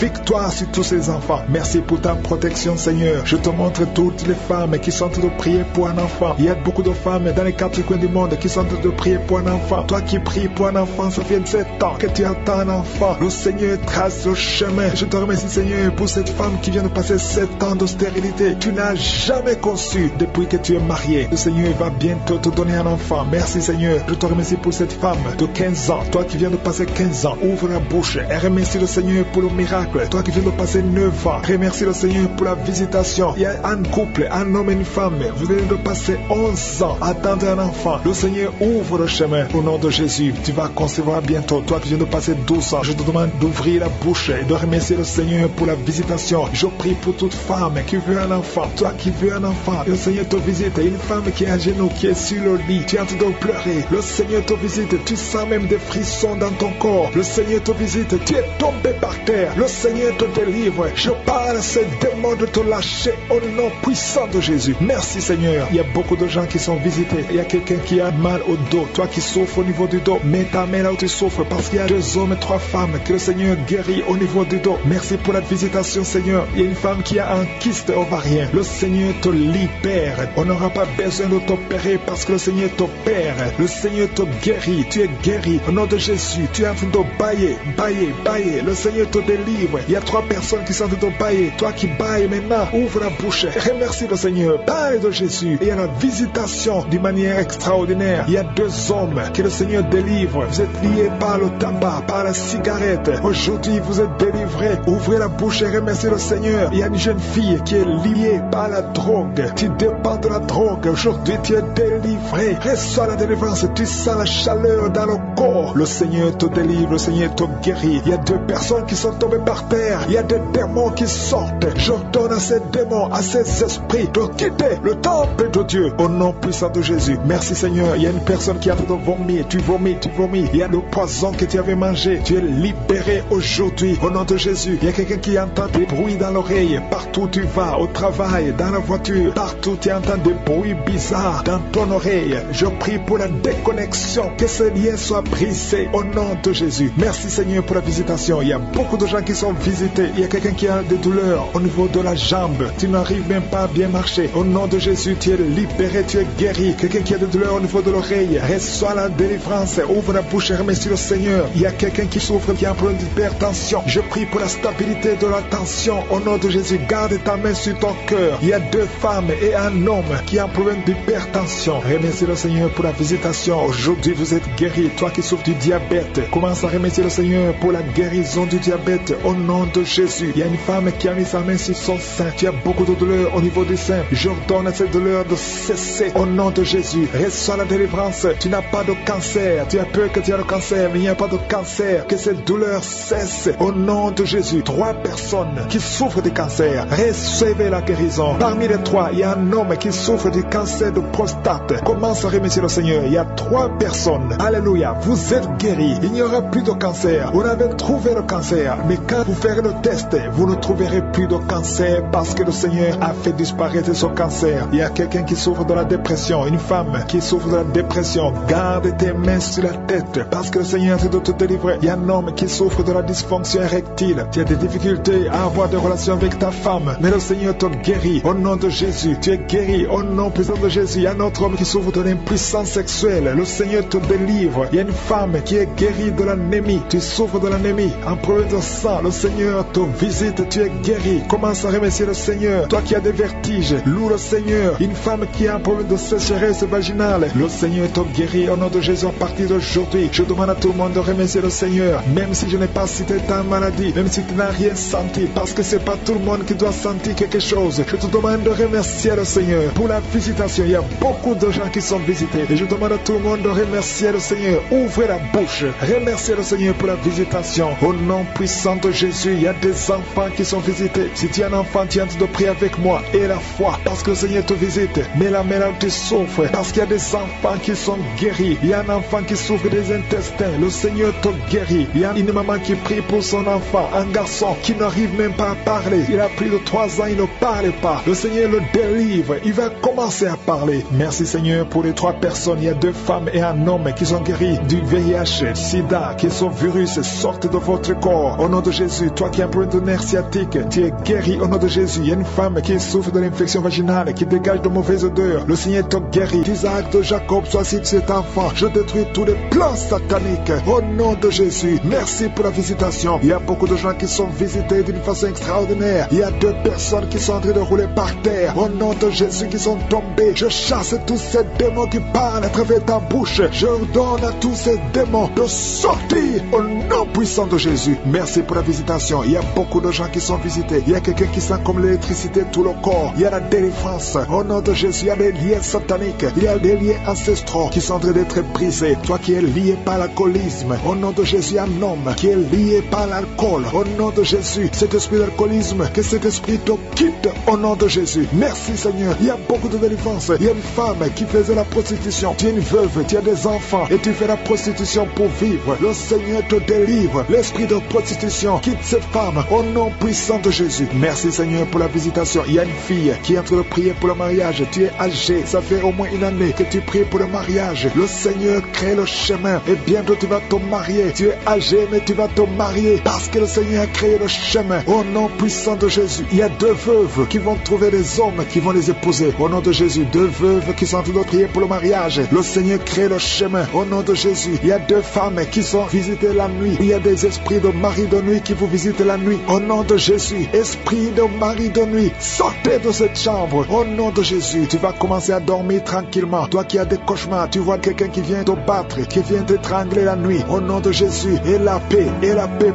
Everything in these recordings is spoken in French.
victoire sur tous ces enfants. Merci pour ta protection, Seigneur. Je te montre toutes les femmes qui sont en train de prier pour un enfant. Il y a beaucoup de femmes dans les quatre coins du monde qui sont en train de prier pour un enfant. Toi qui pries pour un enfant, ça fait 7 ans que tu attends un enfant. Le Seigneur trace le chemin. Je te remercie, Seigneur, pour cette femme qui vient de passer 7 ans de stérilité. Tu n'as jamais conçu depuis que tu es marié. Le Seigneur va bientôt te donner un enfant. Merci, Seigneur. Je te remercie pour cette femme de 15 ans. Toi qui viens de passer 15 ans, ouvre la bouche et remercie le Seigneur pour le miracle. Toi qui viens de passer 9 ans, remercie le Seigneur pour la visitation. Il y a un couple, un homme et une femme. Vous venez de passer 11 ans à attendre un enfant. Le Seigneur ouvre le chemin. Au nom de Jésus, tu vas concevoir bientôt. Toi qui viens de passer 12 ans, je te demande d'ouvrir la bouche et de remercier le Seigneur pour la visitation. Je prie pour toute femme qui veut un enfant. Toi qui veux un enfant, le Seigneur te visite. Une femme qui est à genoux, qui est sur le lit, tu es en train de pleurer. Le Seigneur te visite. Tu sens même des frissons dans ton corps. Le Seigneur te visite. Tu es tombé par terre. Le Seigneur te délivre. Je parle à ces démons de te lâcher au nom puissant de Jésus. Merci, Seigneur. Il y a beaucoup de gens qui sont visités. Il y a quelqu'un qui a mal au dos. Toi qui souffres au niveau du dos, mets ta main là où tu souffres, parce qu'il y a 2 hommes et 3 femmes que le Seigneur guérit au niveau du dos. Merci pour la visitation, Seigneur. Il y a une femme qui a un kyste ovarien. Le Seigneur te libère. On n'aura pas besoin de t'opérer parce que le Seigneur t'opère. Le Seigneur te guérit. Tu es guéri. Au nom de Jésus, tu es en train de bailler, bailler, bailler. Le Seigneur te délivre. Il y a 3 personnes qui sont en train de bailler. Toi qui bailles maintenant, ouvre la bouche. Remercie le Seigneur. Parle de Jésus. Et il y a la visitation d'une manière extraordinaire. Il y a 2 hommes que le Seigneur délivre. Vous êtes liés par le tabac, par la cigarette. Aujourd'hui, vous êtes délivrés. Ouvrez la bouche et remerciez le Seigneur. Il y a une jeune fille qui est liée par la drogue. Tu dépends de la drogue. Aujourd'hui, tu es délivré. Reçois la délivrance. Tu sens la chaleur dans le corps. Le Seigneur te délivre. Le Seigneur te guérit. Il y a 2 personnes qui sont tombées par terre. Il y a des démons qui sortent. J'ordonne à ces démons, à ces esprits de quitter le temple de Dieu. Au nom puissant de Jésus. Merci, Seigneur. Il y a une personne qui a fait de vomir. Tu vomis, tu vomis. Il y a le poison que tu avais mangé. Tu es libéré aujourd'hui. Au nom de Jésus. Il y a quelqu'un qui entend des bruits dans l'oreille. Partout où tu vas, au travail, dans la voiture. Partout tu entends des bruits bizarres dans ton oreille. Je prie pour la déconnexion. Que ce lien soit brisé au nom de Jésus. Merci, Seigneur, pour la visitation. Il y a beaucoup de gens qui sont visités. Il y a quelqu'un qui a des douleurs au niveau de la jambe. Tu n'arrives même pas à bien marcher. Au nom de Jésus, tu es libéré, tu es guéri. Quelqu'un qui a des douleurs au niveau de l'oreille, reçois la délivrance. Ouvre la bouche et remercie le Seigneur. Il y a quelqu'un qui souffre, qui a un problème d'hypertension. Je prie pour la stabilité de la tension. Au nom de Jésus, garde ta main sur ton cœur. Il y a 2 femmes et un homme qui a un problème d'hypertension. Remercie le Seigneur pour la visitation. Aujourd'hui, vous êtes guéri. Toi qui souffres du diabète, commence à remercier le Seigneur pour la guérison du diabète. Au nom de Jésus. Il y a une femme qui a mis sa main sur son sein. Tu as beaucoup de douleurs au niveau du sein. J'ordonne à cette douleur de cesser. Au nom de Jésus. Reçois la délivrance. Tu n'as pas de cancer. Tu as peur que tu as le cancer, mais il n'y a pas de cancer. Que cette douleur cesse. Au nom de Jésus. 3 personnes qui souffrent du cancer. Recevez la guérison. Parmi les 3, il y a un homme qui souffre du cancer de prostate. Commence à remercier le Seigneur. Il y a 3 personnes. Alléluia. Vous êtes guéris. Il n'y aura plus de cancer. Vous avez trouvé le cancer. Mais quand vous ferez le test, vous ne trouverez plus de cancer parce que le Seigneur a fait disparaître ce cancer. Il y a quelqu'un qui souffre de la dépression. Une femme qui souffre de la dépression. Garde tes mains sur la tête parce que le Seigneur est de te délivrer. Il y a un homme qui souffre de la dysfonction érectile. Tu as des difficultés à avoir des relations avec ta femme. Mais le Seigneur te guérit. Au nom de Jésus, tu es guéri. Au nom puissant de Jésus, il y a un autre homme qui souffre de l'impuissance sexuelle. Le Seigneur te délivre. Il y a une femme qui est guérie de l'anémie. Tu souffres de l'anémie. Un problème de sang. Le Seigneur te visite. Tu es guéri. Commence à remercier le Seigneur. Toi qui as des vertiges, loue le Seigneur. Une femme qui a un problème de sécheresse vaginale, le Seigneur te guérit au nom de Jésus à partir d'aujourd'hui. Je demande à tout le monde de remercier le Seigneur. Même si je n'ai pas cité ta maladie, même si tu n'as rien senti, parce que c'est pas tout le monde qui doit sentir quelque chose. Je te demande de remercier le Seigneur pour la visitation. Il y a beaucoup de gens qui sont visités. Et je demande à tout le monde de remercier le Seigneur. Ouvrez la bouche. Remerciez le Seigneur pour la visitation. Au nom puissant de Jésus, il y a des enfants qui sont visités. Si tu es un enfant, tu es en train de prier avec moi. Et la foi, parce que le Seigneur te visite. Mais la main là où tu souffres, parce qu'il y a des enfants qui sont guéris. Il y a un enfant qui souffre des intestins. Le Seigneur te guérit. Il y a une maman qui prie pour son enfant. Un garçon qui n'arrive même pas à parler. Il a plus de 3 ans, il ne parle pas. Le Seigneur le délivre. Il va commencer à parler. Merci Seigneur pour les 3 personnes. Il y a 2 femmes et un homme qui sont guéris du VIH, SIDA, que ce virus sorte de votre corps. Au nom de Jésus. Jésus, toi qui as un problème de nerf sciatique, tu es guéri au nom de Jésus. Il y a une femme qui souffre de l'infection vaginale, qui dégage de mauvaises odeurs. Le Seigneur te guérit. Isaac de Jacob, soit si cet enfant. Je détruis tous les plans sataniques au nom de Jésus. Merci pour la visitation. Il y a beaucoup de gens qui sont visités d'une façon extraordinaire. Il y a 2 personnes qui sont en train de rouler par terre au nom de Jésus, qui sont tombées. Je chasse tous ces démons qui parlent à travers ta bouche. Je ordonne à tous ces démons de sortir au nom puissant de Jésus. Merci pour la visitation. Il y a beaucoup de gens qui sont visités. Il y a quelqu'un qui sent comme l'électricité tout le corps. Il y a la délivrance au nom de Jésus. Il y a des liens sataniques. Il y a des liens ancestraux qui sont en train d'être brisés. Toi qui es lié par l'alcoolisme, au nom de Jésus, un homme qui est lié par l'alcool, au nom de Jésus, cet esprit d'alcoolisme, que cet esprit te quitte au nom de Jésus. Merci Seigneur. Il y a beaucoup de délivrance. Il y a une femme qui faisait la prostitution. Tu es une veuve, tu as des enfants et tu fais la prostitution pour vivre. Le Seigneur te délivre. L'esprit de prostitution quitte cette femme au nom puissant de Jésus. Merci Seigneur pour la visitation. Il y a une fille qui est en train de prier pour le mariage. Tu es âgé, ça fait au moins une année que tu pries pour le mariage. Le Seigneur crée le chemin et bientôt tu vas te marier. Tu es âgé mais tu vas te marier parce que le Seigneur a créé le chemin au nom puissant de Jésus. Il y a 2 veuves qui vont trouver des hommes qui vont les épouser au nom de Jésus. 2 veuves qui sont en train de prier pour le mariage. Le Seigneur crée le chemin au nom de Jésus. Il y a 2 femmes qui sont visitées la nuit. Il y a des esprits de mari de nuit qui vous visitent la nuit au nom de Jésus. Esprit de mari de nuit, sortez de cette chambre au nom de Jésus. Tu vas commencer à dormir tranquillement. Toi qui as des cauchemars, tu vois quelqu'un qui vient te battre, qui vient t'étrangler la nuit au nom de Jésus. Et la paix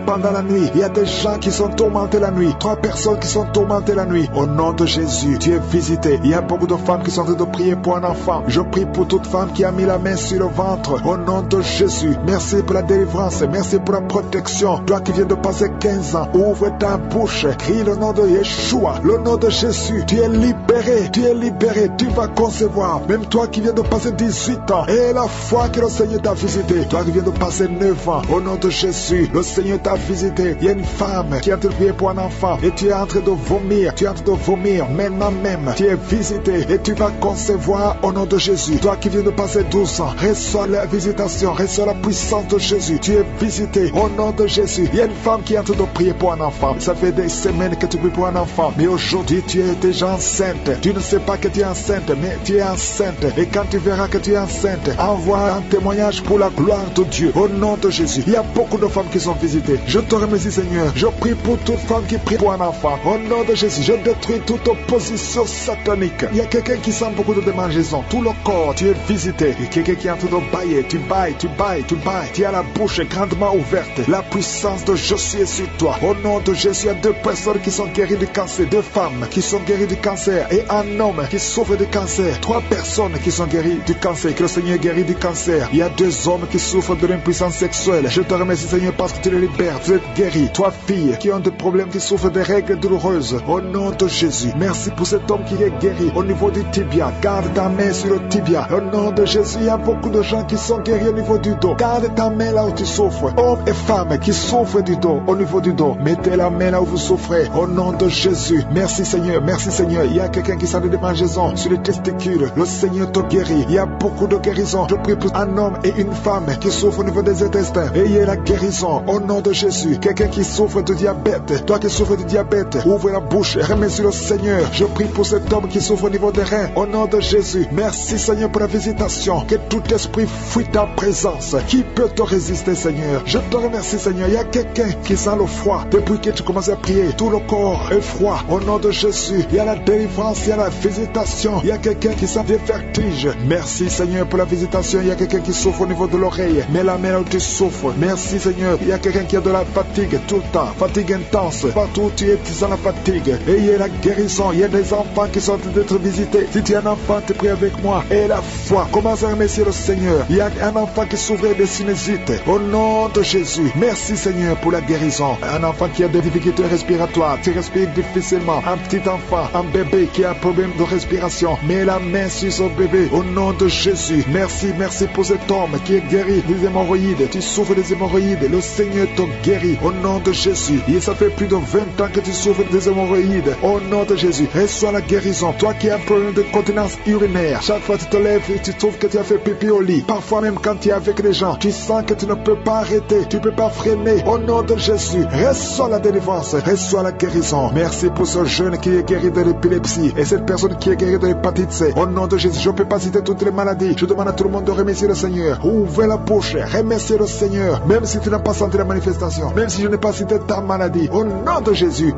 pendant la nuit. Il y a des gens qui sont tourmentés la nuit. 3 personnes qui sont tourmentées la nuit au nom de Jésus. Tu es visité. Il y a beaucoup de femmes qui sont en train de prier pour un enfant. Je prie pour toute femme qui a mis la main sur le ventre au nom de Jésus. Merci pour la délivrance. Merci pour la protection. Toi qui viens de passer 15 ans, ouvre ta bouche, crie le nom de Yeshua, le nom de Jésus. Tu es libéré, tu es libéré, tu vas concevoir. Même toi qui viens de passer 18 ans, et la foi que le Seigneur t'a visité. Toi qui viens de passer 9 ans, au nom de Jésus, le Seigneur t'a visité. Il y a une femme qui a te prié pour un enfant, et tu es en train de vomir, tu es en train de vomir, maintenant même, tu es visité, et tu vas concevoir au nom de Jésus. Toi qui viens de passer 12 ans, reçois la visitation, reçois la puissance de Jésus. Tu es visité au nom de Jésus. Il y a une femme qui est en train de prier pour un enfant. Ça fait des semaines que tu pries pour un enfant, mais aujourd'hui tu es déjà enceinte. Tu ne sais pas que tu es enceinte, mais tu es enceinte. Et quand tu verras que tu es enceinte, envoie un témoignage pour la gloire de Dieu au nom de Jésus. Il y a beaucoup de femmes qui sont visitées. Je te remercie Seigneur. Je prie pour toute femme qui prie pour un enfant. Au nom de Jésus, je détruis toute opposition satanique. Il y a quelqu'un qui sent beaucoup de démangeaison. Tout le corps, tu es visité. Il y a quelqu'un qui est en train de bailler. Tu bailles, tu bailles, tu bailles. Tu as la bouche grandement ouverte. La puissance de Jésus est sur toi. Au nom de Jésus, il y a 2 personnes qui sont guéries du cancer. 2 femmes qui sont guéries du cancer. Et un homme qui souffre du cancer. 3 personnes qui sont guéries du cancer. Que le Seigneur guérit du cancer. Il y a 2 hommes qui souffrent de l'impuissance sexuelle. Je te remercie Seigneur parce que tu les libères. Vous êtes guéris. 3 filles qui ont des problèmes, qui souffrent des règles douloureuses. Au nom de Jésus. Merci pour cet homme qui est guéri. Au niveau du tibia. Garde ta main sur le tibia. Au nom de Jésus, il y a beaucoup de gens qui sont guéris au niveau du dos. Garde ta main là où tu souffres. Hommes et femmes qui souffrent du dos, au niveau du dos. Mettez la main là où vous souffrez. Au nom de Jésus. Merci Seigneur. Merci Seigneur. Il y a quelqu'un qui sent des démangeaisons sur les testicules. Le Seigneur te guérit. Il y a beaucoup de guérisons. Je prie pour un homme et une femme qui souffrent au niveau des intestins. Et il y a la guérison. Au nom de Jésus. Quelqu'un qui souffre de diabète. Toi qui souffres de diabète. Ouvre la bouche et remercie le Seigneur. Je prie pour cet homme qui souffre au niveau des reins. Au nom de Jésus. Merci Seigneur pour la visitation. Que tout esprit fuit ta présence. Qui peut te résister Seigneur? Je te remercie Seigneur. Il y a quelqu'un qui sent le froid. Depuis que tu commences à prier, tout le corps est froid. Au nom de Jésus. Il y a la délivrance. Il y a la visitation. Il y a quelqu'un qui sent des vertiges. Merci Seigneur pour la visitation. Il y a quelqu'un qui souffre au niveau de l'oreille. Mets la main là où tu souffres. Merci Seigneur. Il y a quelqu'un qui a de la fatigue tout le temps. Fatigue intense. Partout où tu es, tu sens la fatigue. Et il y a la guérison. Il y a des enfants qui sont en train d'être visités. Si tu es un enfant, tu pries avec moi. Et la foi. Commence à remercier le Seigneur. Il y a un enfant qui souffrait de sinusite. Au nom de Jésus. Merci Seigneur pour la guérison. Un enfant qui a des difficultés respiratoires. Tu respires difficilement. Un petit enfant, un bébé qui a un problème de respiration. Mets la main sur son bébé. Au nom de Jésus. Merci, merci pour cet homme qui est guéri des hémorroïdes. Tu souffres des hémorroïdes. Le Seigneur te guérit. Au nom de Jésus. Et ça fait plus de 20 ans que tu souffres des hémorroïdes. Au nom de Jésus. Reçois la guérison. Toi qui as un problème de continence urinaire. Chaque fois que tu te lèves et tu trouves que tu as fait pipi au lit. Parfois même quand tu es avec les gens, tu sens que tu ne peux pas arrêter. Tu ne peux pas freiner. Au nom de Jésus. Jésus, reçois la délivrance, reçois la guérison. Merci pour ce jeune qui est guéri de l'épilepsie et cette personne qui est guérie de l'hépatite C. Au nom de Jésus, je ne peux pas citer toutes les maladies. Je demande à tout le monde de remercier le Seigneur. Ouvrez la bouche, remerciez le Seigneur. Même si tu n'as pas senti la manifestation, même si je n'ai pas cité ta maladie, au nom de Jésus.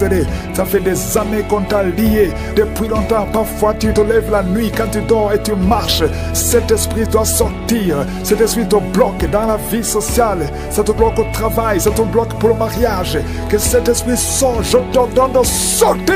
Ça fait des années qu'on t'a lié. Depuis longtemps, parfois tu te lèves la nuit quand tu dors et tu marches. Cet esprit doit sortir. Cet esprit te bloque dans la vie sociale. Ça te bloque au travail. Ça te bloque pour le mariage. Que cet esprit sorte. Je t'ordonne de sortir.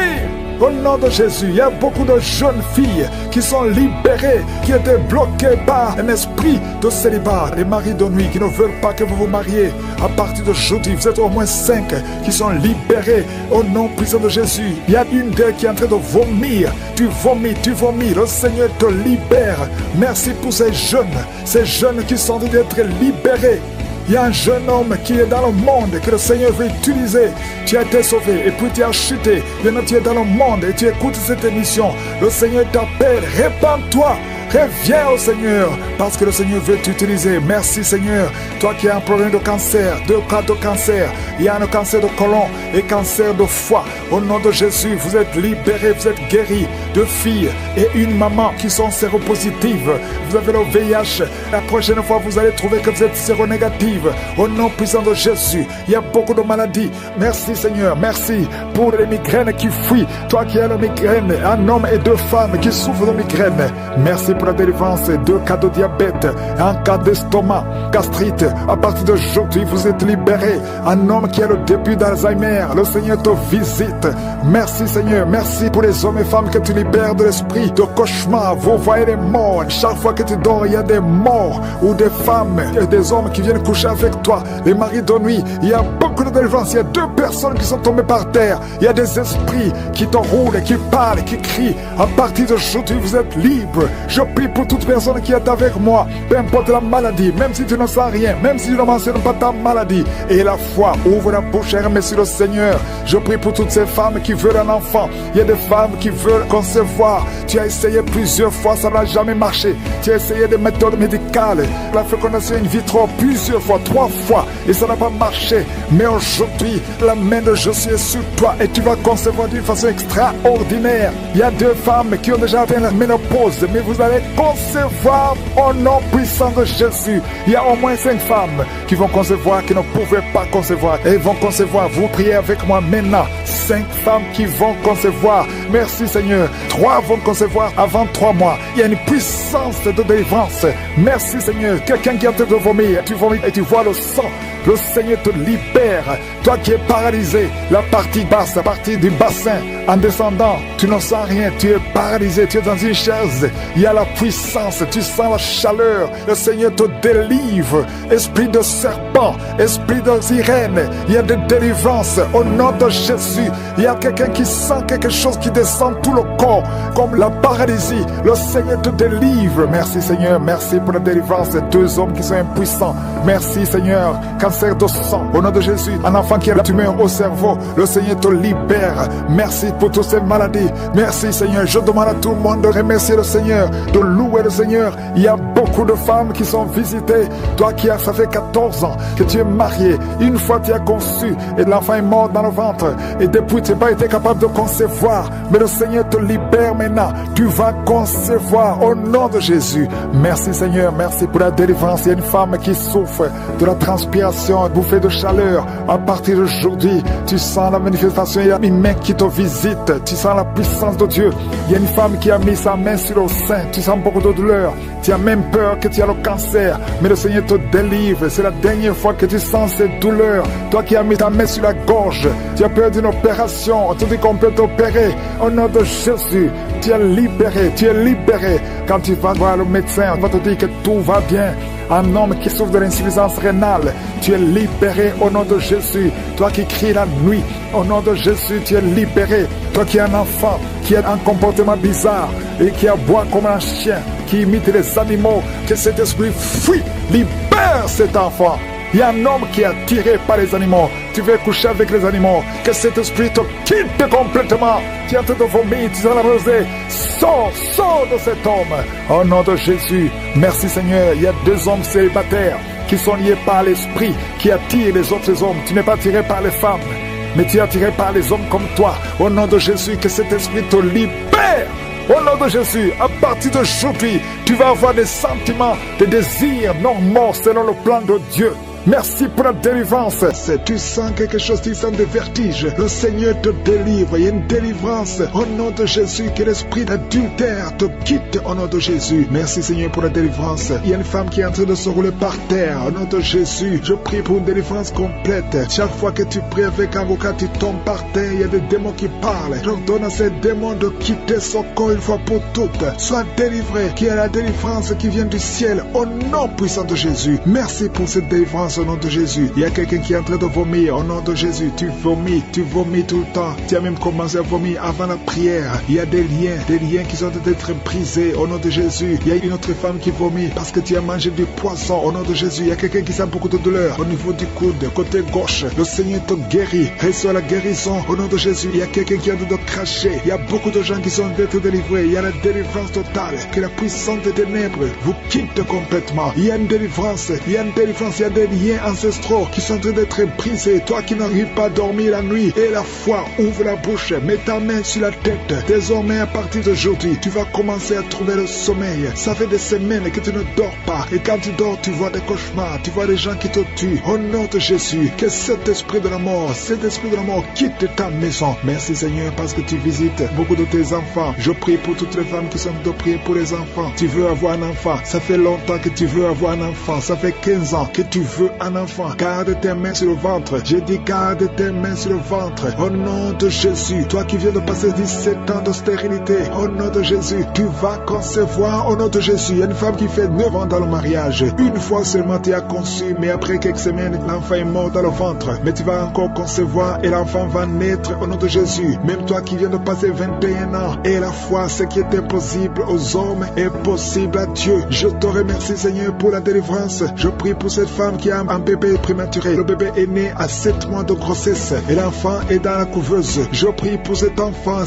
Au nom de Jésus, il y a beaucoup de jeunes filles qui sont libérées, qui étaient bloquées par un esprit de célibat. Les maris de nuit qui ne veulent pas que vous vous mariez. À partir d'aujourd'hui, vous êtes au moins 5 qui sont libérés au nom puissant de Jésus. Il y a une d'elles qui est en train de vomir. Tu vomis. Le Seigneur te libère. Merci pour ces jeunes qui sont en train d'être libérés. Il y a un jeune homme qui est dans le monde que le Seigneur veut utiliser. Tu as été sauvé et puis tu as chuté. Maintenant tu es dans le monde et tu écoutes cette émission. Le Seigneur t'appelle. Répands-toi. Reviens au Seigneur parce que le Seigneur veut t'utiliser. Merci Seigneur. Toi qui as un problème de cancer, 2 cas de cancer. Il y a un cancer de côlon et cancer de foie. Au nom de Jésus, vous êtes libérés, vous êtes guéris. 2 filles et une maman qui sont séropositives. Vous avez le VIH. La prochaine fois, vous allez trouver que vous êtes séronégative. Au nom puissant de Jésus, il y a beaucoup de maladies. Merci Seigneur. Merci pour les migraines qui fuient. Toi qui as la migraine, un homme et 2 femmes qui souffrent de migraine. Merci pour la délivrance, 2 cas de diabète, 1 cas d'estomac, gastrite. À partir d'aujourd'hui, vous êtes libérés. Un homme qui a le début d'Alzheimer, le Seigneur te visite. Merci Seigneur, merci pour les hommes et femmes que tu libères de l'esprit de cauchemar. Vous voyez les morts. Chaque fois que tu dors, il y a des morts ou des femmes et des hommes qui viennent coucher avec toi. Les maris de nuit, il y a beaucoup de délivrance. Il y a 2 personnes qui sont tombées par terre. Il y a des esprits qui t'enroulent, qui parlent, qui crient. À partir d'aujourd'hui, vous êtes libres. Je prie pour toute personne qui est avec moi, peu importe la maladie, même si tu ne sens rien, même si tu ne mentionnes pas ta maladie. Et la foi, ouvre la bouche et remercie le Seigneur. Je prie pour toutes ces femmes qui veulent un enfant. Il y a des femmes qui veulent concevoir. Tu as essayé plusieurs fois, ça n'a jamais marché. Tu as essayé des méthodes médicales, la fécondation in vitro plusieurs fois, 3 fois, et ça n'a pas marché. Mais aujourd'hui, la main de Jésus est sur toi et tu vas concevoir d'une façon extraordinaire. Il y a 2 femmes qui ont déjà atteint la ménopause, mais vous allez concevoir au nom puissant de Jésus. Il y a au moins 5 femmes qui vont concevoir, qui ne pouvaient pas concevoir. Et vont concevoir. Vous priez avec moi maintenant. 5 femmes qui vont concevoir. Merci Seigneur. 3 vont concevoir avant 3 mois. Il y a une puissance de délivrance. Merci Seigneur. Quelqu'un qui est en train de vomir. Tu vomis et tu vois le sang. Le Seigneur te libère. Toi qui es paralysé, la partie basse, la partie du bassin, en descendant, tu ne sens rien, tu es paralysé, tu es dans une chaise. Il y a la puissance, tu sens la chaleur. Le Seigneur te délivre. Esprit de serpent, esprit de sirène, il y a des délivrances au nom de Jésus. Il y a quelqu'un qui sent quelque chose qui descend tout le corps, comme la paralysie. Le Seigneur te délivre. Merci Seigneur, merci pour la délivrance de 2 hommes qui sont impuissants. Merci Seigneur. Cancer de sang, au nom de Jésus. Un enfant qui a la tumeur au cerveau, le Seigneur te libère. Merci pour toutes ces maladies. Merci Seigneur. Je demande à tout le monde de remercier le Seigneur, de louer le Seigneur. Il y a beaucoup de femmes qui sont visitées. Toi qui as, ça fait 14 ans que tu es marié. Une fois tu as conçu et l'enfant est mort dans le ventre. Et depuis tu n'as pas été capable de concevoir. Mais le Seigneur te libère maintenant. Tu vas concevoir au nom de Jésus. Merci Seigneur. Merci pour la délivrance. Il y a une femme qui souffre de la transpiration, bouffée de chaleur. À partir d'aujourd'hui, tu sens la manifestation. Il y a une main qui te visite. Tu sens la puissance de Dieu. Il y a une femme qui a mis sa main sur le sein. Tu sens beaucoup de douleur. Tu as même peur que tu as le cancer. Mais le Seigneur te délivre. C'est la dernière fois que tu sens cette douleur. Toi qui as mis ta main sur la gorge, tu as peur d'une opération. On te dit qu'on peut t'opérer. Au nom de Jésus, tu es libéré. Tu es libéré. Quand tu vas voir le médecin, on va te dire que tout va bien. Un homme qui souffre de l'insuffisance rénale, tu es libéré au nom de Jésus. Toi qui cries la nuit, au nom de Jésus, tu es libéré. Toi qui es un enfant, qui a un comportement bizarre et qui aboie comme un chien, qui imite les animaux, que cet esprit fuit, libère cet enfant. Il y a un homme qui est attiré par les animaux. Tu veux coucher avec les animaux. Que cet esprit te quitte complètement. Tu es en train de vomir, tu es la rosée. Sors de cet homme. Au nom de Jésus. Merci Seigneur. Il y a 2 hommes célibataires qui sont liés par l'esprit, qui attirent les autres hommes. Tu n'es pas attiré par les femmes, mais tu es attiré par les hommes comme toi. Au nom de Jésus, que cet esprit te libère. Au nom de Jésus, à partir d'aujourd'hui, tu vas avoir des sentiments, des désirs normaux selon le plan de Dieu. Merci pour la délivrance. Si tu sens quelque chose, tu sens des vertiges, le Seigneur te délivre. Il y a une délivrance au nom de Jésus. Que l'esprit d'adultère te quitte au nom de Jésus. Merci Seigneur pour la délivrance. Il y a une femme qui est en train de se rouler par terre. Au nom de Jésus, je prie pour une délivrance complète. Chaque fois que tu pries avec un avocat, tu tombes par terre. Il y a des démons qui parlent. J'ordonne à ces démons de quitter son corps une fois pour toutes. Sois délivré. Qu'il y ait la délivrance qui vient du ciel au nom puissant de Jésus. Merci pour cette délivrance au nom de Jésus. Il y a quelqu'un qui est en train de vomir au nom de Jésus. Tu vomis tout le temps. Tu as même commencé à vomir avant la prière. Il y a des liens qui sont en train d'être brisés au nom de Jésus. Il y a une autre femme qui vomit parce que tu as mangé du poisson au nom de Jésus. Il y a quelqu'un qui sent beaucoup de douleur au niveau du coude, côté gauche. Le Seigneur te guérit. Reçois la guérison au nom de Jésus. Il y a quelqu'un qui est en train de cracher. Il y a beaucoup de gens qui sont en train d'être délivrés. Il y a la délivrance totale. Que la puissance des ténèbres vous quitte complètement. Il y a une délivrance. Il y a des liens ancestraux qui sont en train d'être brisés. Toi qui n'arrives pas à dormir la nuit, et la foi, ouvre la bouche, mets ta main sur la tête. Désormais, à partir d'aujourd'hui, tu vas commencer à trouver le sommeil. Ça fait des semaines que tu ne dors pas, et quand tu dors, tu vois des cauchemars, tu vois des gens qui te tuent. Au nom de Jésus, que cet esprit de la mort quitte ta maison. Merci Seigneur parce que tu visites beaucoup de tes enfants. Je prie pour toutes les femmes qui sont de prier pour les enfants. Tu veux avoir un enfant, ça fait longtemps que tu veux avoir un enfant, ça fait 15 ans que tu veux un enfant. Garde tes mains sur le ventre. J'ai dit garde tes mains sur le ventre. Au nom de Jésus, toi qui viens de passer 17 ans de stérilité, au nom de Jésus, tu vas concevoir au nom de Jésus. Il y a une femme qui fait 9 ans dans le mariage. Une fois seulement tu as conçu, mais après quelques semaines, l'enfant est mort dans le ventre. Mais tu vas encore concevoir et l'enfant va naître au nom de Jésus. Même toi qui viens de passer 21 ans, et la foi, ce qui est impossible aux hommes est possible à Dieu. Je te remercie Seigneur pour la délivrance. Je prie pour cette femme qui a un bébé prématuré. Le bébé est né à 7 mois de grossesse et l'enfant est dans la couveuse. Je prie pour cet enfant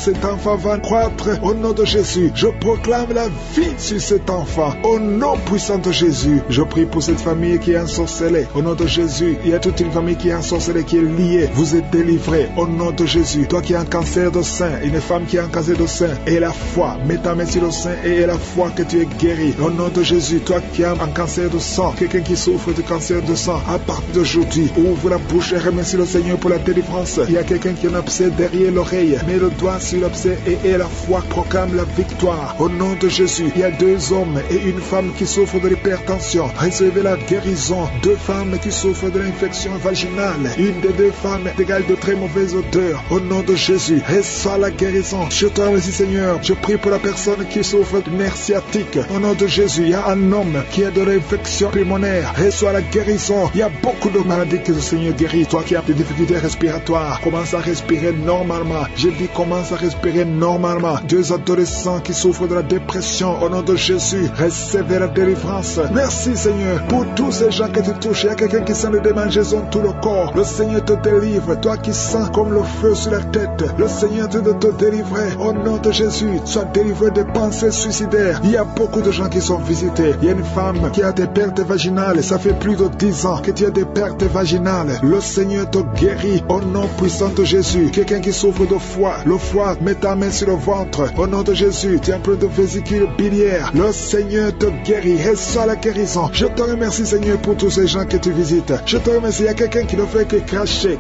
va croître au nom de Jésus. Je proclame la vie sur cet enfant au nom puissant de Jésus. Je prie pour cette famille qui est ensorcelée au nom de Jésus. Il y a toute une famille qui est ensorcelée, qui est liée. Vous êtes délivrés au nom de Jésus. Toi qui as un cancer de sein, une femme qui a un cancer de sein, et la foi, mets ta main sur le sein et la foi que tu es guéri au nom de Jésus. Toi qui as un cancer de sang, quelqu'un qui souffre de cancer de sang, à partir d'aujourd'hui, ouvre la bouche et remercie le Seigneur pour la délivrance. Il y a quelqu'un qui a un abcès derrière l'oreille, mets le doigt sur l'abcès et la foi proclame la victoire au nom de Jésus. Il y a 2 hommes et une femme qui souffrent de l'hypertension. Recevez la guérison. 2 femmes qui souffrent de l'infection vaginale. Une des 2 femmes égale de très mauvaise odeur. Au nom de Jésus, reçois la guérison. Je te remercie Seigneur. Je prie pour la personne qui souffre de nerf sciatique. Au nom de Jésus, il y a un homme qui a de l'infection pulmonaire. Reçois la guérison. Il y a beaucoup de maladies que le Seigneur guérit. Toi qui as des difficultés respiratoires, commence à respirer normalement. Je dis commence à respirer normalement. 2 adolescents qui souffrent de la dépression, au nom de Jésus, recevez la délivrance. Merci Seigneur pour tous ces gens que tu touches. Il y a quelqu'un qui sent des démangeaisons tout le corps. Le Seigneur te délivre. Toi qui sens comme le feu sur la tête, le Seigneur te délivrer. Au nom de Jésus, sois délivré des pensées suicidaires. Il y a beaucoup de gens qui sont visités. Il y a une femme qui a des pertes vaginales. Ça fait plus de 10 ans que tu as des pertes vaginales. Le Seigneur te guérit au nom puissant de Jésus. Quelqu'un qui souffre de foie, le foie, mets ta main sur le ventre. Au nom de Jésus, tu as un peu de vésicule biliaire. Le Seigneur te guérit. Reçois la guérison. Je te remercie Seigneur pour tous ces gens que tu visites. Je te remercie. Il y a quelqu'un qui ne fait que cracher.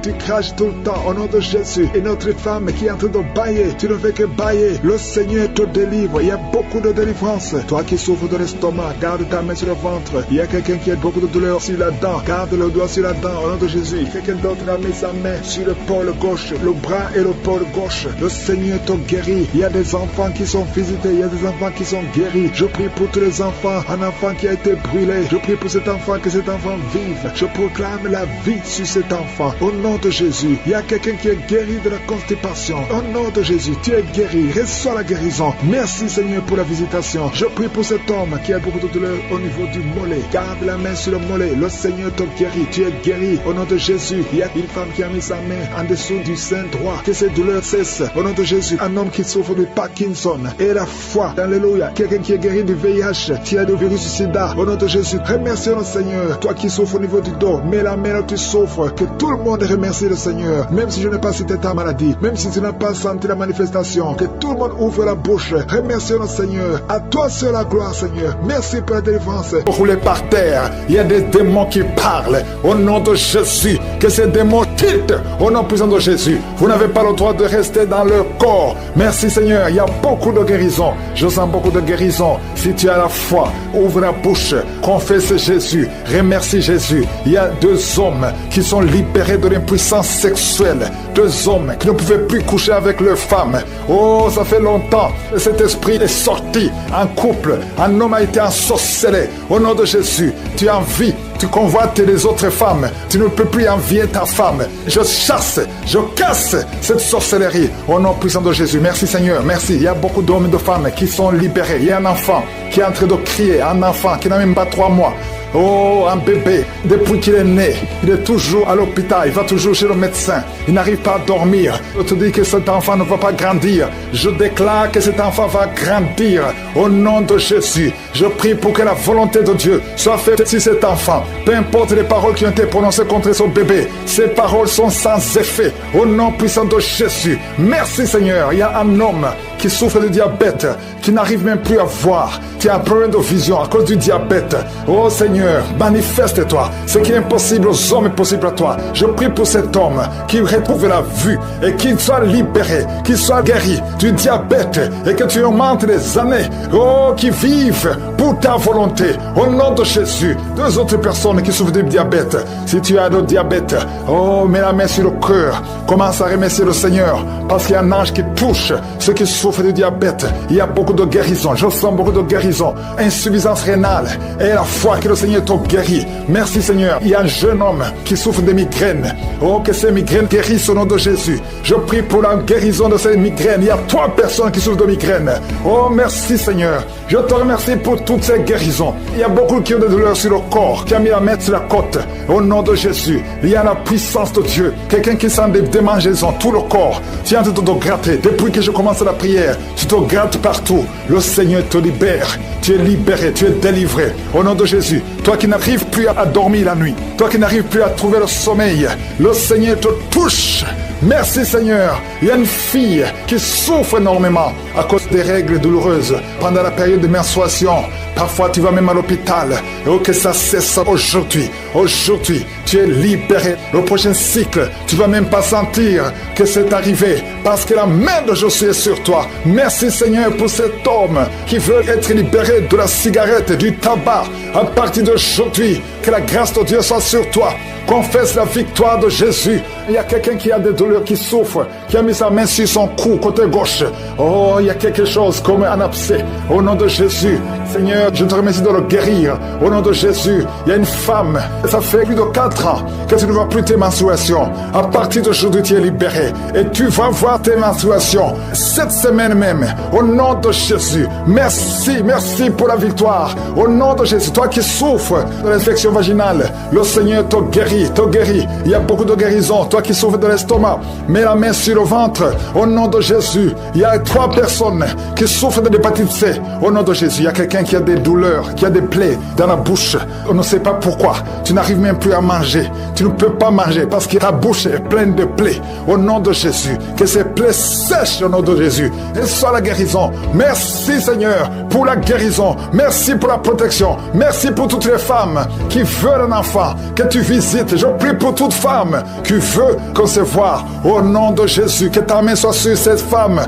Tu craches tout le temps au nom de Jésus. Et notre femme qui est en train de bailler, tu ne fais que bailler. Le Seigneur te délivre. Il y a beaucoup de délivrance. Toi qui souffres de l'estomac, garde ta main sur le ventre. Il y a quelqu'un qui a beaucoup de douleur sur la dent. Garde le doigt sur la dent au nom de Jésus. Quelqu'un d'autre a mis sa main sur le pôle gauche, le bras et le pôle gauche. Le Seigneur te guérit. Il y a des enfants qui sont visités. Il y a des enfants qui sont guéris. Je prie pour tous les enfants. Un enfant qui a été brûlé. Je prie pour cet enfant, que cet enfant vive. Je proclame la vie sur cet enfant. Au nom de Jésus. Il y a quelqu'un qui est guéri de la constipation. Au nom de Jésus, tu es guéri. Reçois la guérison. Merci Seigneur pour la visitation. Je prie pour cet homme qui a beaucoup de douleur au niveau du mollet. Garde la main sur le mollet délivré. Le Seigneur te guérit. Tu es guéri. Au nom de Jésus, il y a une femme qui a mis sa main en dessous du sein droit. Que ces douleurs cessent. Au nom de Jésus, un homme qui souffre de Parkinson. Et la foi. Alléluia. Quelqu'un qui est guéri du VIH, qui a du virus du sida. Au nom de Jésus, remercie le Seigneur. Toi qui souffres au niveau du dos, mets la main là où tu souffres. Que tout le monde remercie le Seigneur. Même si je n'ai pas cité ta maladie, même si tu n'as pas senti la manifestation, que tout le monde ouvre la bouche. Remercie le Seigneur. À toi seul la gloire, Seigneur. Merci pour la délivrance. Roulez par terre. Il y a des démons qui parlent. Au nom de Jésus, que ces démons quittent. Au nom puissant de Jésus. Vous n'avez pas le droit de rester dans leur corps. Merci Seigneur. Il y a beaucoup de guérison. Je sens beaucoup de guérison. Si tu as la foi, ouvre la bouche. Confesse Jésus. Remercie Jésus. Il y a 2 hommes qui sont libérés de l'impuissance sexuelle. 2 hommes qui ne pouvaient plus coucher avec leurs femmes. Oh, ça fait longtemps. Cet esprit est sorti en couple. Un homme a été ensorcelé. Au nom de Jésus, tu envies, tu convoites les autres femmes. Tu ne peux plus envier ta femme. Je chasse, je casse cette sorcellerie. Au nom puissant de Jésus. Merci Seigneur, merci. Il y a beaucoup d'hommes et de femmes qui sont libérés. Il y a un enfant qui est en train de crier. Un enfant qui n'a même pas 3 mois. Oh, un bébé, depuis qu'il est né, il est toujours à l'hôpital, il va toujours chez le médecin, il n'arrive pas à dormir. Je te dis que cet enfant ne va pas grandir. Je déclare que cet enfant va grandir au nom de Jésus. Je prie pour que la volonté de Dieu soit faite sur cet enfant. Peu importe les paroles qui ont été prononcées contre son bébé, ces paroles sont sans effet. Au nom puissant de Jésus. Merci Seigneur. Il y a un homme qui souffre de diabète, qui n'arrive même plus à voir, qui a un problème de vision à cause du diabète. Oh Seigneur, manifeste-toi. Ce qui est impossible aux hommes est possible à toi. Je prie pour cet homme qui retrouve la vue et qu'il soit libéré, qu'il soit guéri du diabète et que tu augmentes les années. Oh, qui vivent pour ta volonté. Au nom de Jésus. 2 autres personnes qui souffrent de diabète. Si tu as le diabète, oh, mets la main sur le cœur. Commence à remercier le Seigneur parce qu'il y a un ange qui touche ceux qui souffrent de diabète. Il y a beaucoup de guérison. Je sens beaucoup de guérison. Insuffisance rénale. Et la foi que le Seigneur te guérit. Merci Seigneur. Il y a un jeune homme qui souffre de migraines. Oh, que ces migraines guérissent au nom de Jésus. Je prie pour la guérison de ces migraines. Il y a 3 personnes qui souffrent de migraines. Oh, merci Seigneur. Je te remercie pour toutes ces guérisons. Il y a beaucoup qui ont des douleurs sur le corps, qui a mis la main sur la côte. Au nom de Jésus, il y a la puissance de Dieu. Quelqu'un qui sent des démangeaisons, tout le corps. Tu es en train de te gratter. Depuis que je commence la prière, tu te grattes partout. Le Seigneur te libère. Tu es libéré, tu es délivré. Au nom de Jésus, toi qui n'arrives plus à dormir la nuit, toi qui n'arrives plus à trouver le sommeil, le Seigneur te touche. Merci Seigneur. Il y a une fille qui souffre énormément à cause des règles douloureuses pendant la période de menstruation. Parfois tu vas même à l'hôpital. Et que ça cesse aujourd'hui. Aujourd'hui, tu es libéré. Le prochain cycle, tu vas même pas sentir que c'est arrivé parce que la main de Jésus est sur toi. Merci Seigneur pour cet homme qui veut être libéré de la cigarette, du tabac. À partir d'aujourd'hui, que la grâce de Dieu soit sur toi. Confesse la victoire de Jésus. Il y a quelqu'un qui a des douleurs, qui souffre, qui a mis sa main sur son cou, côté gauche. Oh, il y a quelque chose comme un abcès. Au nom de Jésus, Seigneur, je te remercie de le guérir. Au nom de Jésus, il y a une femme, ça fait plus de 4 ans que tu ne vois plus tes menstruations. À partir d'aujourd'hui, tu es libéré. Et tu vas voir tes menstruations cette semaine même. Au nom de Jésus, merci, merci pour la victoire. Au nom de Jésus, toi qui souffres de l'infection vaginale, le Seigneur te guérit, te guérit. Il y a beaucoup de guérison. Toi qui souffres de l'estomac, mets la main sur le ventre. Au nom de Jésus, il y a 3 personnes qui souffrent de l'hépatite C. Au nom de Jésus, il y a quelqu'un qui a des douleurs, qui a des plaies dans la bouche. On ne sait pas pourquoi. Tu n'arrives même plus à manger. Tu ne peux pas manger parce que ta bouche est pleine de plaies. Au nom de Jésus, que ces plaies sèchent au nom de Jésus. Et soit la guérison. Merci Seigneur pour la guérison. Merci pour la protection. Merci pour toutes les femmes qui veulent un enfant, que tu visites. Je prie pour toute femme qui veut concevoir. Au nom de Jésus, que ta main soit sur cette femme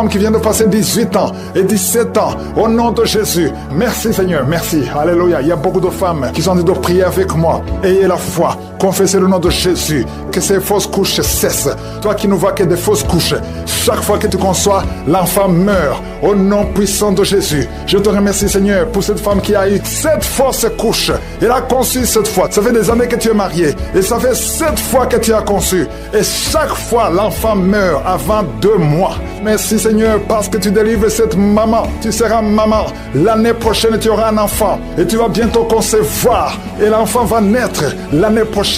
qui vient de passer 18 ans et 17 ans. Au nom de Jésus. Merci Seigneur, merci. Alléluia. Il y a beaucoup de femmes qui sont en train de prier avec moi. Ayez la foi. confesser le nom de Jésus, que ces fausses couches cessent. Toi qui ne vois que des fausses couches, chaque fois que tu conçois, l'enfant meurt. Au nom puissant de Jésus, je te remercie Seigneur pour cette femme qui a eu 7 fausses couches. Elle a conçu 7 fois. Ça fait des années que tu es marié et ça fait 7 fois que tu as conçu. Et chaque fois, l'enfant meurt avant 2 mois. Merci Seigneur parce que tu délivres cette maman. Tu seras maman. L'année prochaine, tu auras un enfant et tu vas bientôt concevoir. Et l'enfant va naître l'année prochaine.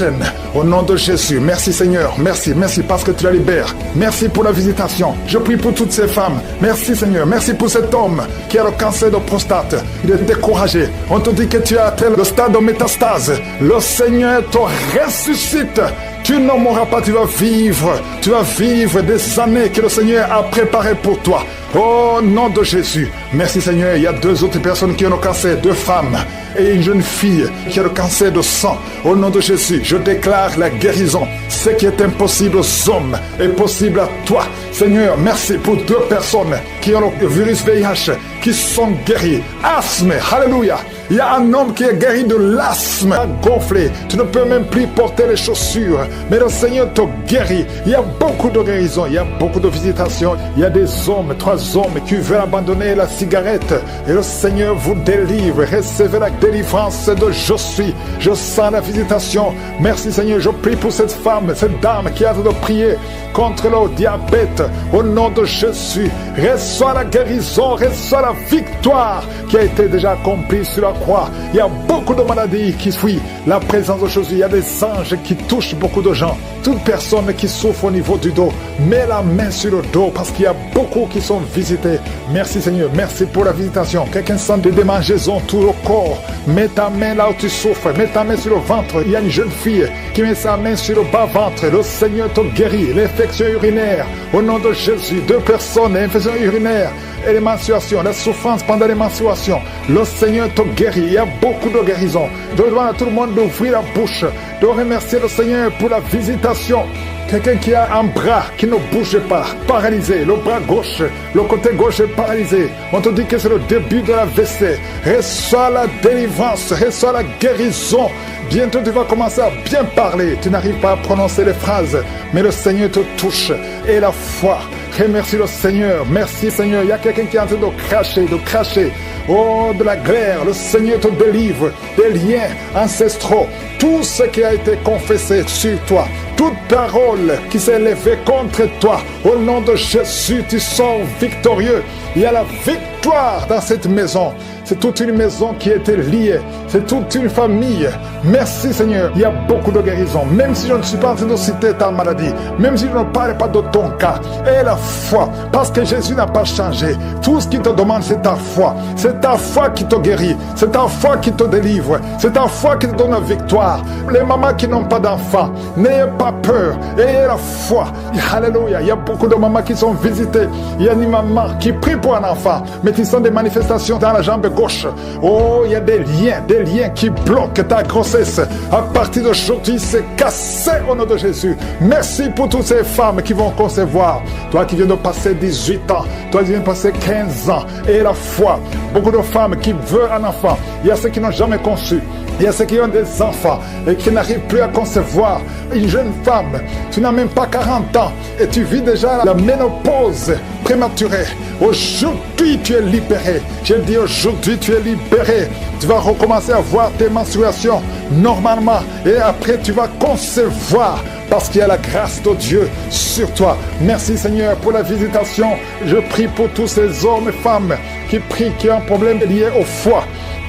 Au nom de Jésus, merci Seigneur. Merci parce que tu la libères. Merci pour la visitation. Je prie pour toutes ces femmes. Merci Seigneur. Merci pour cet homme qui a le cancer de prostate. Il est découragé. On te dit que tu as atteint le stade de métastase. Le Seigneur te ressuscite. Tu ne mourras pas, tu vas vivre des années que le Seigneur a préparées pour toi. Au nom de Jésus. Merci Seigneur, il y a 2 autres personnes qui ont le cancer, 2 femmes et une jeune fille qui a le cancer de sang. Au nom de Jésus, je déclare la guérison. Ce qui est impossible aux hommes est possible à toi. Seigneur, merci pour 2 personnes qui ont le virus VIH, qui sont guéries. Asthme, alléluia. Il y a un homme qui est guéri de l'asthme gonflé. Tu ne peux même plus porter les chaussures. Mais le Seigneur te guérit. Il y a beaucoup de guérisons. Il y a beaucoup de visitations. Il y a des hommes, 3 hommes qui veulent abandonner la cigarette. Et le Seigneur vous délivre. Recevez la délivrance de je suis. Je sens la visitation. Merci Seigneur. Je prie pour cette femme, cette dame qui a de prier contre le diabète. Au nom de Jésus. Reçois la guérison. Reçois la victoire qui a été déjà accomplie sur la croix. Il y a beaucoup de maladies qui fuient la présence de Jésus. Il y a des anges qui touchent beaucoup de gens. Toute personne qui souffre au niveau du dos, mets la main sur le dos parce qu'il y a beaucoup qui sont visités. Merci Seigneur, merci pour la visitation. Quelqu'un sent des démangeaisons tout le corps, mets ta main là où tu souffres, mets ta main sur le ventre. Il y a une jeune fille qui met sa main sur le bas-ventre. Le Seigneur te guérit. L'infection urinaire, au nom de Jésus. 2 personnes, infection urinaire et les menstruations, la souffrance pendant les menstruations. Le Seigneur te guérit. Il y a beaucoup de guérisons. Je demande à tout le monde d'ouvrir la bouche, de remercier le Seigneur pour la visitation. Quelqu'un qui a un bras qui ne bouge pas, paralysé, le bras gauche, le côté gauche est paralysé. On te dit que c'est le début de la WC. Reçois la délivrance, reçois la guérison. Bientôt tu vas commencer à bien parler. Tu n'arrives pas à prononcer les phrases, mais le Seigneur te touche. Et la foi, remercie le Seigneur. Merci Seigneur. Il y a quelqu'un qui est en train de cracher. Oh, de la glaire, le Seigneur te délivre des liens ancestraux. Tout ce qui a été confessé sur toi, toute parole qui s'est élevée contre toi, au nom de Jésus, tu sors victorieux. Il y a la victoire dans cette maison. C'est toute une maison qui a été liée. C'est toute une famille. Merci Seigneur. Il y a beaucoup de guérisons. Même si je ne suis pas en train de citer ta maladie, même si je ne parle pas de ton cas, et la foi, parce que Jésus n'a pas changé. Tout ce qu'il te demande, c'est ta foi. C'est ta foi qui te guérit. C'est ta foi qui te délivre. C'est ta foi qui te donne la victoire. Les mamans qui n'ont pas d'enfants, n'ayez pas peur. Ayez la foi. Alléluia. Il y a beaucoup de mamans qui sont visitées. Il y a une maman qui prie pour un enfant, mais qui sont des manifestations dans la jambe gauche. Oh, il y a des liens qui bloquent ta grossesse. À partir d'aujourd'hui, c'est cassé au nom de Jésus. Merci pour toutes ces femmes qui vont concevoir. Toi qui viens de passer 18 ans, toi qui viens de passer 15 ans, et la foi. Beaucoup de femmes qui veulent un enfant. Il y a ceux qui n'ont jamais conçu. Il y a ceux qui ont des enfants et qui n'arrivent plus à concevoir. Une jeune femme, tu n'as même pas 40 ans et tu vis déjà la ménopause prématurée. Aujourd'hui, tu es libéré. Je dis aujourd'hui, tu es libéré. Tu vas recommencer à voir tes menstruations normalement et après, tu vas concevoir parce qu'il y a la grâce de Dieu sur toi. Merci Seigneur pour la visitation. Je prie pour tous ces hommes et femmes qui prient, qui ont un problème lié au foie.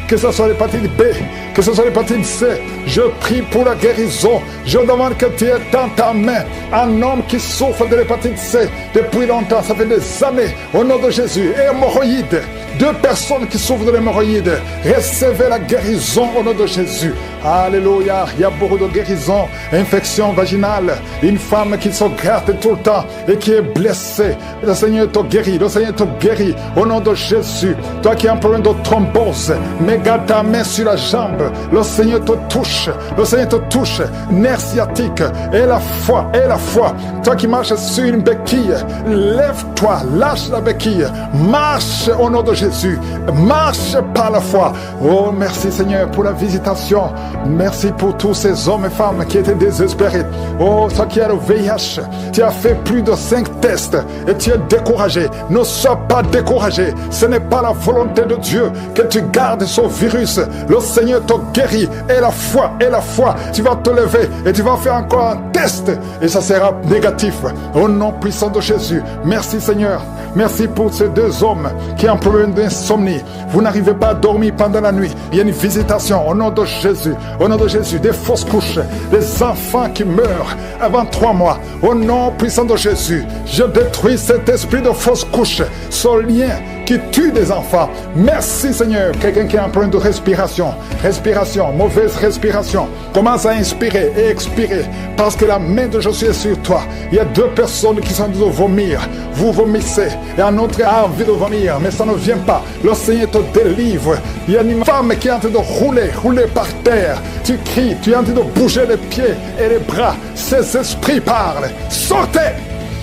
Que ce soit l'hépatite B, que ce soit l'hépatite C, je prie pour la guérison. Je demande que tu aies dans ta main un homme qui souffre de l'hépatite C depuis longtemps, ça fait des années, au nom de Jésus. Et hémorroïdes, 2 personnes qui souffrent de l'hémorroïde, recevez la guérison au nom de Jésus. Alléluia, il y a beaucoup de guérisons, infection vaginale, une femme qui se gratte tout le temps et qui est blessée. Le Seigneur te guérit, le Seigneur te guérit au nom de Jésus. Toi qui as un problème de thrombose, mets ta main sur la jambe, le Seigneur te touche. touche. Le Seigneur te touche. Nerf sciatique. Et la foi. Toi qui marches sur une béquille, lève-toi, lâche la béquille. Marche au nom de Jésus. Marche par la foi. Oh, merci Seigneur pour la visitation. Merci pour tous ces hommes et femmes qui étaient désespérés. Oh, toi qui as le VIH, tu as fait plus de 5 tests et tu es découragé. Ne sois pas découragé. Ce n'est pas la volonté de Dieu que tu gardes ce virus. Le Seigneur te guérit. Et la foi, tu vas te lever et tu vas faire encore un test et ça sera négatif. Au nom puissant de Jésus, merci Seigneur. Merci pour ces 2 hommes qui ont un problème d'insomnie. Vous n'arrivez pas à dormir pendant la nuit. Il y a une visitation au nom de Jésus. Au nom de Jésus, des fausses couches, des enfants qui meurent avant 3 mois. Au nom puissant de Jésus, je détruis cet esprit de fausses couches, ce lien qui tue des enfants. Merci Seigneur. Quelqu'un qui a un problème de respiration, mauvaise respiration, commence à inspirer et expirer parce que la main de Jésus est sur toi. Il y a 2 personnes qui sont en train de vomir. Vous vomissez et un autre a envie de vomir, mais ça ne vient pas. Le Seigneur te délivre. Il y a une femme qui est en train de rouler par terre. Tu cries, tu es en train de bouger les pieds et les bras. Ces esprits parlent. Sortez!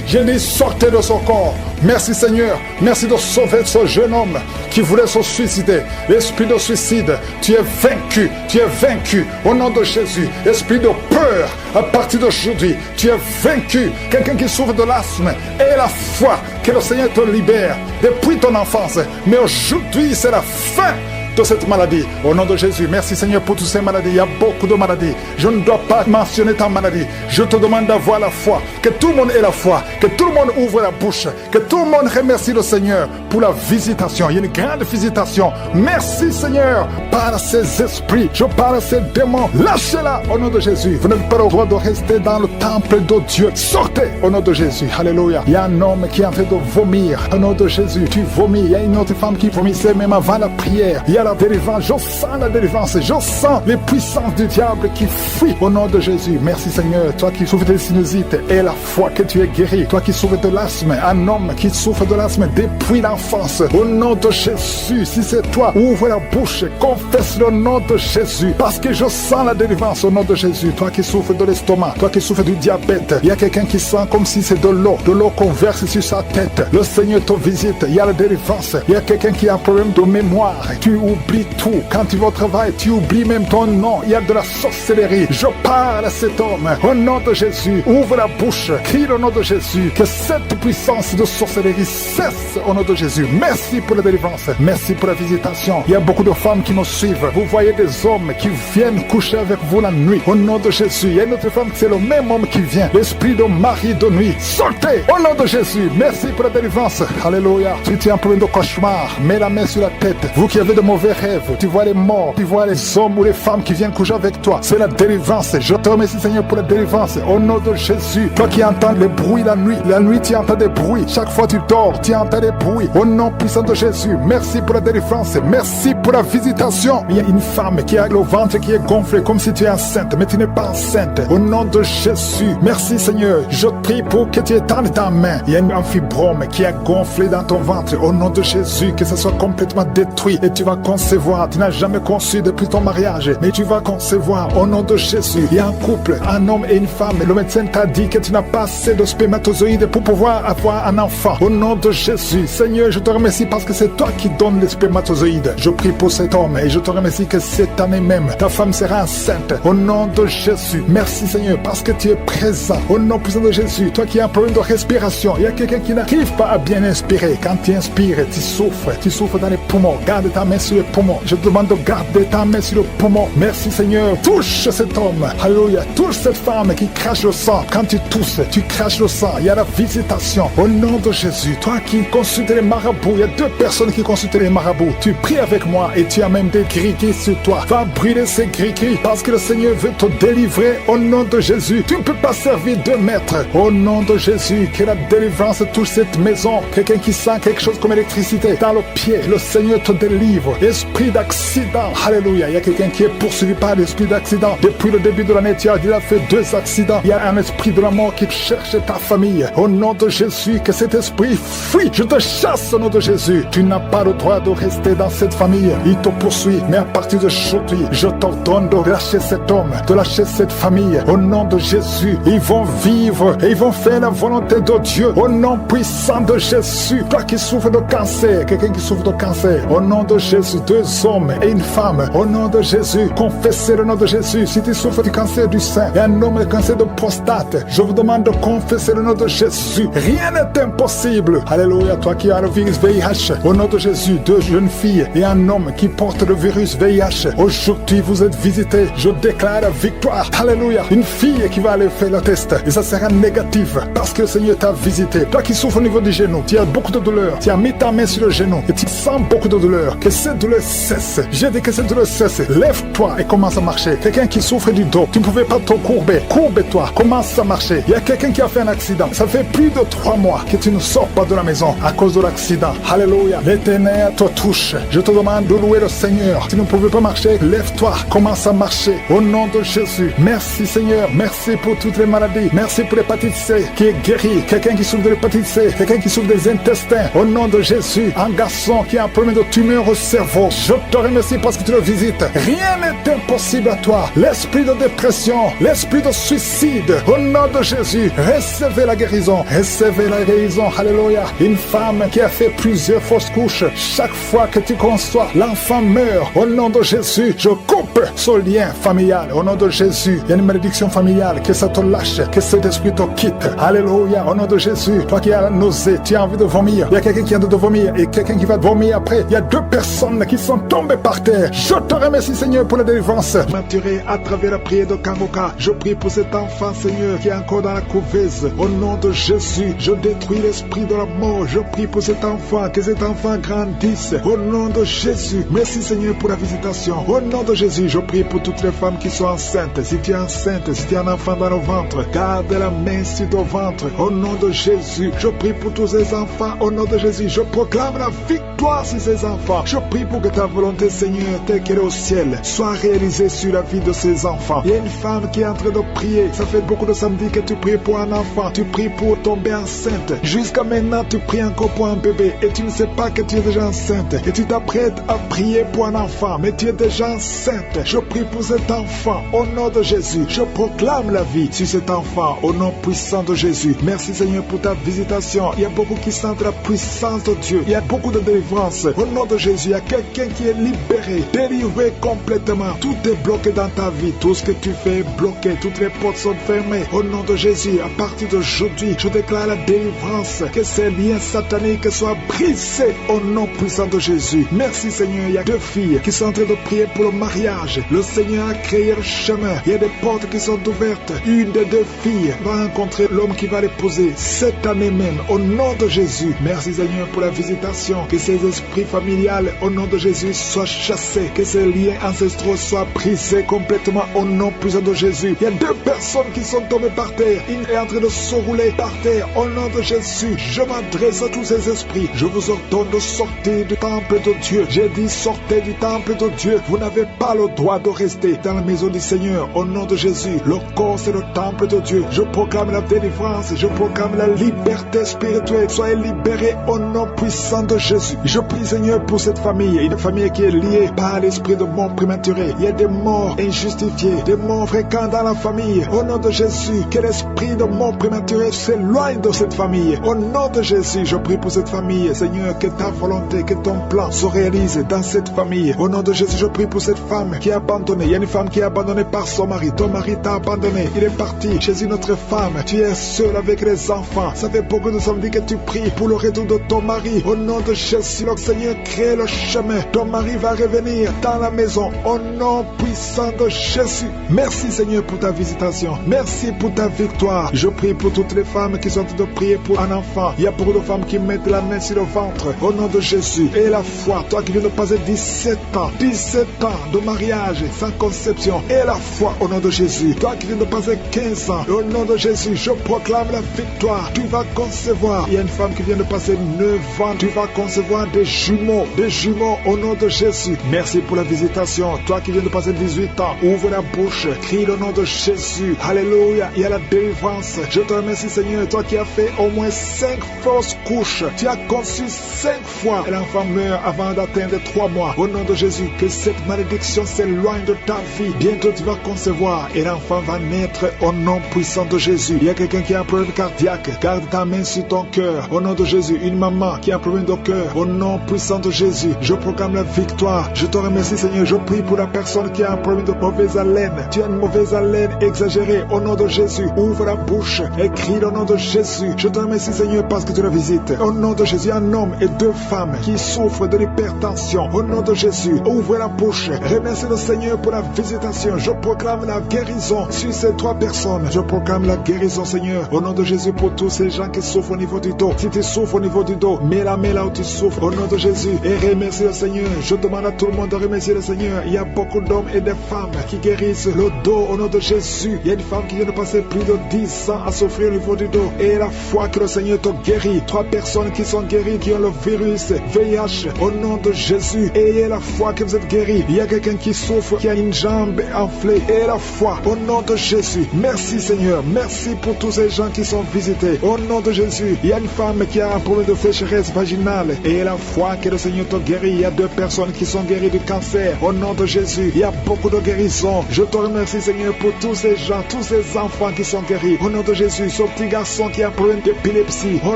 Je dis sortez de son corps. Merci Seigneur. Merci de sauver ce jeune homme qui voulait se suicider. L'esprit de suicide, tu es vaincu. Tu es vaincu au nom de Jésus. Esprit de peur, à partir d'aujourd'hui, tu es vaincu. Quelqu'un qui souffre de l'asthme, et la foi que le Seigneur te libère depuis ton enfance. Mais aujourd'hui, c'est la fin de cette maladie. Au nom de Jésus, merci Seigneur pour toutes ces maladies. Il y a beaucoup de maladies. Je ne dois pas mentionner ta maladie. Je te demande d'avoir la foi. Que tout le monde ait la foi. Que tout le monde ouvre la bouche. Que tout le monde remercie le Seigneur pour la visitation. Il y a une grande visitation. Merci Seigneur. Par ces esprits, je parle à ces démons. Lâchez-la au nom de Jésus. Vous n'avez pas le droit de rester dans le temple de Dieu. Sortez au nom de Jésus. Alléluia. Il y a un homme qui est en train de vomir. Au nom de Jésus, tu vomis. Il y a une autre femme qui vomissait même avant la prière. Il y a la délivrance, je sens la délivrance, je sens les puissances du diable qui fuient au nom de Jésus. Merci Seigneur, toi qui souffres de sinusite et la foi que tu es guéri, toi qui souffres de l'asthme, un homme qui souffre de l'asthme depuis l'enfance, au nom de Jésus, si c'est toi, ouvre la bouche, confesse le nom de Jésus, parce que je sens la délivrance au nom de Jésus. Toi qui souffres de l'estomac, toi qui souffres du diabète, il y a quelqu'un qui sent comme si c'est de l'eau qu'on verse sur sa tête. Le Seigneur te visite, il y a la délivrance. Il y a quelqu'un qui a un problème de mémoire, tu oublies tout. Quand tu vas au travail, tu oublies même ton nom. Il y a de la sorcellerie. Je parle à cet homme. Au nom de Jésus, ouvre la bouche. Crie le nom de Jésus. Que cette puissance de sorcellerie cesse au nom de Jésus. Merci pour la délivrance. Merci pour la visitation. Il y a beaucoup de femmes qui nous suivent. Vous voyez des hommes qui viennent coucher avec vous la nuit. Au nom de Jésus. Il y a une autre femme, c'est le même homme qui vient. L'esprit de mari de nuit. Sortez au nom de Jésus. Merci pour la délivrance. Alléluia. Si tu as un problème de cauchemar, mets la main sur la tête. Vous qui avez de mauvais rêves, tu vois les morts, tu vois les hommes ou les femmes qui viennent coucher avec toi. C'est la délivrance. Je te remercie Seigneur pour la délivrance. Au nom de Jésus. Toi qui entends les bruits la nuit tu entends des bruits. Chaque fois tu dors, tu entends des bruits. Au nom puissant de Jésus. Merci pour la délivrance. Merci pour la visitation. Il y a une femme qui a le ventre qui est gonflé comme si tu es enceinte, mais tu n'es pas enceinte. Au nom de Jésus. Merci Seigneur. Je prie pour que tu étendes ta main. Il y a un fibrome qui a gonflé dans ton ventre. Au nom de Jésus, que ça soit complètement détruit et tu vas concevoir. Tu n'as jamais conçu depuis ton mariage, mais tu vas concevoir au nom de Jésus. Il y a un couple, un homme et une femme. Le médecin t'a dit que tu n'as pas assez de spermatozoïdes pour pouvoir avoir un enfant. Au nom de Jésus, Seigneur, je te remercie parce que c'est toi qui donnes les spermatozoïdes. Je prie pour cet homme et je te remercie que cette année même, ta femme sera enceinte. Au nom de Jésus, merci Seigneur parce que tu es présent. Au nom puissant de Jésus, toi qui as un problème de respiration, il y a quelqu'un qui n'arrive pas à bien inspirer. Quand tu inspires, tu souffres dans les poumons. Garde ta main sur les poumons. Je te demande de garder ta main sur le poumon. Merci Seigneur. Touche cet homme. Alléluia. Touche cette femme qui crache le sang. Quand tu tousses, tu craches le sang. Il y a la visitation. Au nom de Jésus. Toi qui consultes les marabouts. Il y a 2 personnes qui consultent les marabouts. Tu pries avec moi et tu as même des gris-gris sur toi. Va brûler ces gris-gris parce que le Seigneur veut te délivrer. Au nom de Jésus. Tu ne peux pas servir 2 maîtres. Au nom de Jésus. Que la délivrance touche cette maison. Quelqu'un qui sent quelque chose comme électricité dans le pied. Le Seigneur te délivre. Et esprit d'accident. Alléluia. Il y a quelqu'un qui est poursuivi par l'esprit d'accident. Depuis le début de l'année, tu as déjà fait 2 accidents. Il y a un esprit de la mort qui cherche ta famille. Au nom de Jésus, que cet esprit fuit. Je te chasse au nom de Jésus. Tu n'as pas le droit de rester dans cette famille. Il te poursuit. Mais à partir d'aujourd'hui, je t'ordonne de lâcher cet homme, de lâcher cette famille. Au nom de Jésus, ils vont vivre et ils vont faire la volonté de Dieu. Au nom puissant de Jésus. Toi qui souffres de cancer, quelqu'un qui souffre de cancer, au nom de Jésus, 2 hommes et une femme, au nom de Jésus, confessez le nom de Jésus. Si tu souffres du cancer du sein et un homme de cancer de prostate, je vous demande de confesser le nom de Jésus. Rien n'est impossible. Alléluia. Toi qui as le virus VIH, au nom de Jésus, 2 jeunes filles et un homme qui porte le virus VIH, aujourd'hui vous êtes visités. Je déclare la victoire. Alléluia. Une fille qui va aller faire le test et ça sera négatif parce que le Seigneur t'a visité. Toi qui souffres au niveau du genou, tu as beaucoup de douleur, tu as mis ta main sur le genou et tu sens beaucoup de douleur. Que cette douleur cesse. J'ai dit que cette douleur cesse. Lève-toi et commence à marcher. Quelqu'un qui souffre du dos, tu ne pouvais pas te courber. Courbe-toi, commence à marcher. Il y a quelqu'un qui a fait un accident. Ça fait plus de 3 mois que tu ne sors pas de la maison à cause de l'accident. Alléluia. L'Éternel te touche. Je te demande de louer le Seigneur. Tu ne pouvais pas marcher, lève-toi, commence à marcher. Au nom de Jésus. Merci Seigneur. Merci pour toutes les maladies. Merci pour l'hépatite C qui est guérie. Quelqu'un qui souffre de l'hépatite C, quelqu'un qui souffre des intestins. Au nom de Jésus. Un garçon qui a un problème de tumeur au cerveau. Je te remercie parce que tu le visites. Rien n'est impossible à toi. L'esprit de dépression, l'esprit de suicide. Au nom de Jésus. Recevez la guérison. Recevez la guérison. Alléluia. Une femme qui a fait plusieurs fausses couches. Chaque fois que tu conçois, l'enfant meurt. Au nom de Jésus, je coupe ce lien familial. Au nom de Jésus, il y a une malédiction familiale. Que ça te lâche, que cet esprit te quitte. Alléluia. Au nom de Jésus, toi qui as la nausée, tu as envie de vomir. Il y a quelqu'un qui a envie de vomir et quelqu'un qui va vomir après. Il y a 2 personnes qui sont tombées par terre. Je te remercie, Seigneur, pour la délivrance. Maturé à travers la prière de Kangoka. Je prie pour cet enfant, Seigneur, qui est encore dans la couveuse. Au nom de Jésus, je détruis l'esprit de la mort. Je prie pour cet enfant, que cet enfant grandisse. Au nom de Jésus, merci Seigneur pour la visitation. Au nom de Jésus, je prie pour toutes les femmes qui sont enceintes. Si tu es enceinte, si tu as un enfant dans le ventre, garde la main sur ton ventre. Au nom de Jésus, je prie pour tous ces enfants. Au nom de Jésus, je proclame la victoire sur ces enfants. Je prie pour que ta volonté, Seigneur, telle qu'elle est au ciel, soit réalisée sur la vie de ces enfants. Il y a une femme qui est en train de prier. Ça fait beaucoup de samedis que tu pries pour un enfant. Tu pries pour tomber enceinte. Jusqu'à maintenant, tu pries encore pour un bébé et tu ne sais pas que tu es déjà enceinte. Et tu t'apprêtes à prier pour un enfant, mais tu es déjà enceinte. Je prie pour cet enfant. Au nom de Jésus, je proclame la vie sur cet enfant. Au nom puissant de Jésus. Merci Seigneur pour ta visitation. Il y a beaucoup qui sentent la puissance de Dieu. Il y a beaucoup de délivrance. Au nom de Jésus, il y a quelqu'un qui est libéré, délivré complètement. Tout est bloqué dans ta vie. Tout ce que tu fais est bloqué. Toutes les portes sont fermées. Au nom de Jésus, à partir d'aujourd'hui, je déclare la délivrance. Que ces liens sataniques soient brisés au nom puissant de Jésus. Merci Seigneur. Il y a 2 filles qui sont en train de prier pour le mariage. Le Seigneur a créé le chemin. Il y a des portes qui sont ouvertes. Une des 2 filles va rencontrer l'homme qui va l'épouser cette année même. Au nom de Jésus. Merci Seigneur pour la visitation. Que ces esprits familiales, au nom de Jésus, soient chassés. Que ces liens ancestraux soient brisés complètement au nom puissant de Jésus. Il y a 2 personnes qui sont tombées par terre. Une est en train de se rouler par terre. Au nom de Jésus, je m'adresse à tous ces esprits. Je vous ordonne de sortir du temple de Dieu. J'ai dit sortez du temple de Dieu. Vous n'avez pas le droit de rester dans la maison du Seigneur. Au nom de Jésus, le corps c'est le temple de Dieu. Je proclame la délivrance. Je proclame la liberté spirituelle. Soyez libérés au nom puissant de Jésus. Je prie Seigneur pour cette famille. Une famille qui est liée par l'esprit de mort prématuré. Il y a des morts injustifiés, des morts fréquents dans la famille. Au nom de Jésus, que l'esprit de mort prématuré s'éloigne de cette famille. Au nom de Jésus, je prie pour cette famille. Seigneur, que ta volonté, que ton plan se réalise dans cette famille. Au nom de Jésus, je prie pour cette femme qui est abandonnée. Il y a une femme qui est abandonnée par son mari. Ton mari t'a abandonné. Il est parti chez une autre femme. Tu es seul avec les enfants. Ça fait beaucoup de samedis que tu pries pour le retour de ton mari. Au nom de Jésus, le Seigneur crée le chemin. Ton mari va revenir dans la maison. Au nom puissant de Jésus. Merci Seigneur pour ta visitation. Merci pour ta victoire. Je prie pour toutes les femmes qui sont en train de prier pour un enfant. Il y a beaucoup de femmes qui mettent la main sur le ventre. Au nom de Jésus. Et la foi. Toi qui viens de passer 17 ans. 17 ans de mariage sans conception. Et la foi au nom de Jésus. Toi qui viens de passer 15 ans. Au nom de Jésus, je proclame la victoire. Tu vas concevoir. Il y a une femme qui vient de passer 9 ans. Tu vas concevoir des jumeaux. Des jumeaux au nom de Jésus. Merci pour la visitation. Toi qui viens de passer 18 ans, ouvre la bouche, crie le nom de Jésus. Alléluia, il y a la délivrance. Je te remercie Seigneur, toi qui as fait au moins 5 fausses couches. Tu as conçu 5 fois et l'enfant meurt avant d'atteindre 3 mois. Au nom de Jésus, que cette malédiction s'éloigne de ta vie. Bientôt tu vas concevoir et l'enfant va naître au nom puissant de Jésus. Il y a quelqu'un qui a un problème cardiaque. Garde ta main sur ton cœur. Au nom de Jésus, une maman qui a un problème de cœur. Au nom puissant de Jésus, je proclame la victoire. Je te remercie Seigneur. Je prie pour la personne qui a un problème de mauvaise haleine. Tu as une mauvaise haleine exagérée. Au nom de Jésus, ouvre la bouche et crie le nom de Jésus. Je te remercie Seigneur parce que tu la visites. Au nom de Jésus, un homme et 2 femmes qui souffrent de l'hypertension. Au nom de Jésus, ouvre la bouche. Remercie le Seigneur pour la visitation. Je proclame la guérison sur ces 3 personnes. Je proclame la guérison Seigneur. Au nom de Jésus pour tous ces gens qui souffrent au niveau du dos. Si tu souffres au niveau du dos, mets la main là où tu souffres. Au nom de Jésus. Et remercie le Seigneur. Je demande à tout le monde de remercier le Seigneur. Il y a beaucoup d'hommes et de femmes qui guérissent le dos au nom de Jésus. Il y a une femme qui vient de passer plus de 10 ans à souffrir au niveau du dos. Et la foi que le Seigneur te guérit. 3 personnes qui sont guéries, qui ont le virus VIH au nom de Jésus. Ayez la foi que vous êtes guéris. Il y a quelqu'un qui souffre, qui a une jambe enflée. Ayez la foi au nom de Jésus. Merci Seigneur. Merci pour tous ces gens qui sont visités. Au nom de Jésus. Il y a une femme qui a un problème de sécheresse vaginale. Ayez la foi que le Seigneur te guérit. Il y a 2 personnes qui sont guéries du cancer. Au nom de Jésus. Il y a beaucoup de guérisons. Je te remercie Seigneur pour tous ces gens, tous ces enfants qui sont guéris. Au nom de Jésus. Ce petit garçon qui a un problème d'épilepsie. Au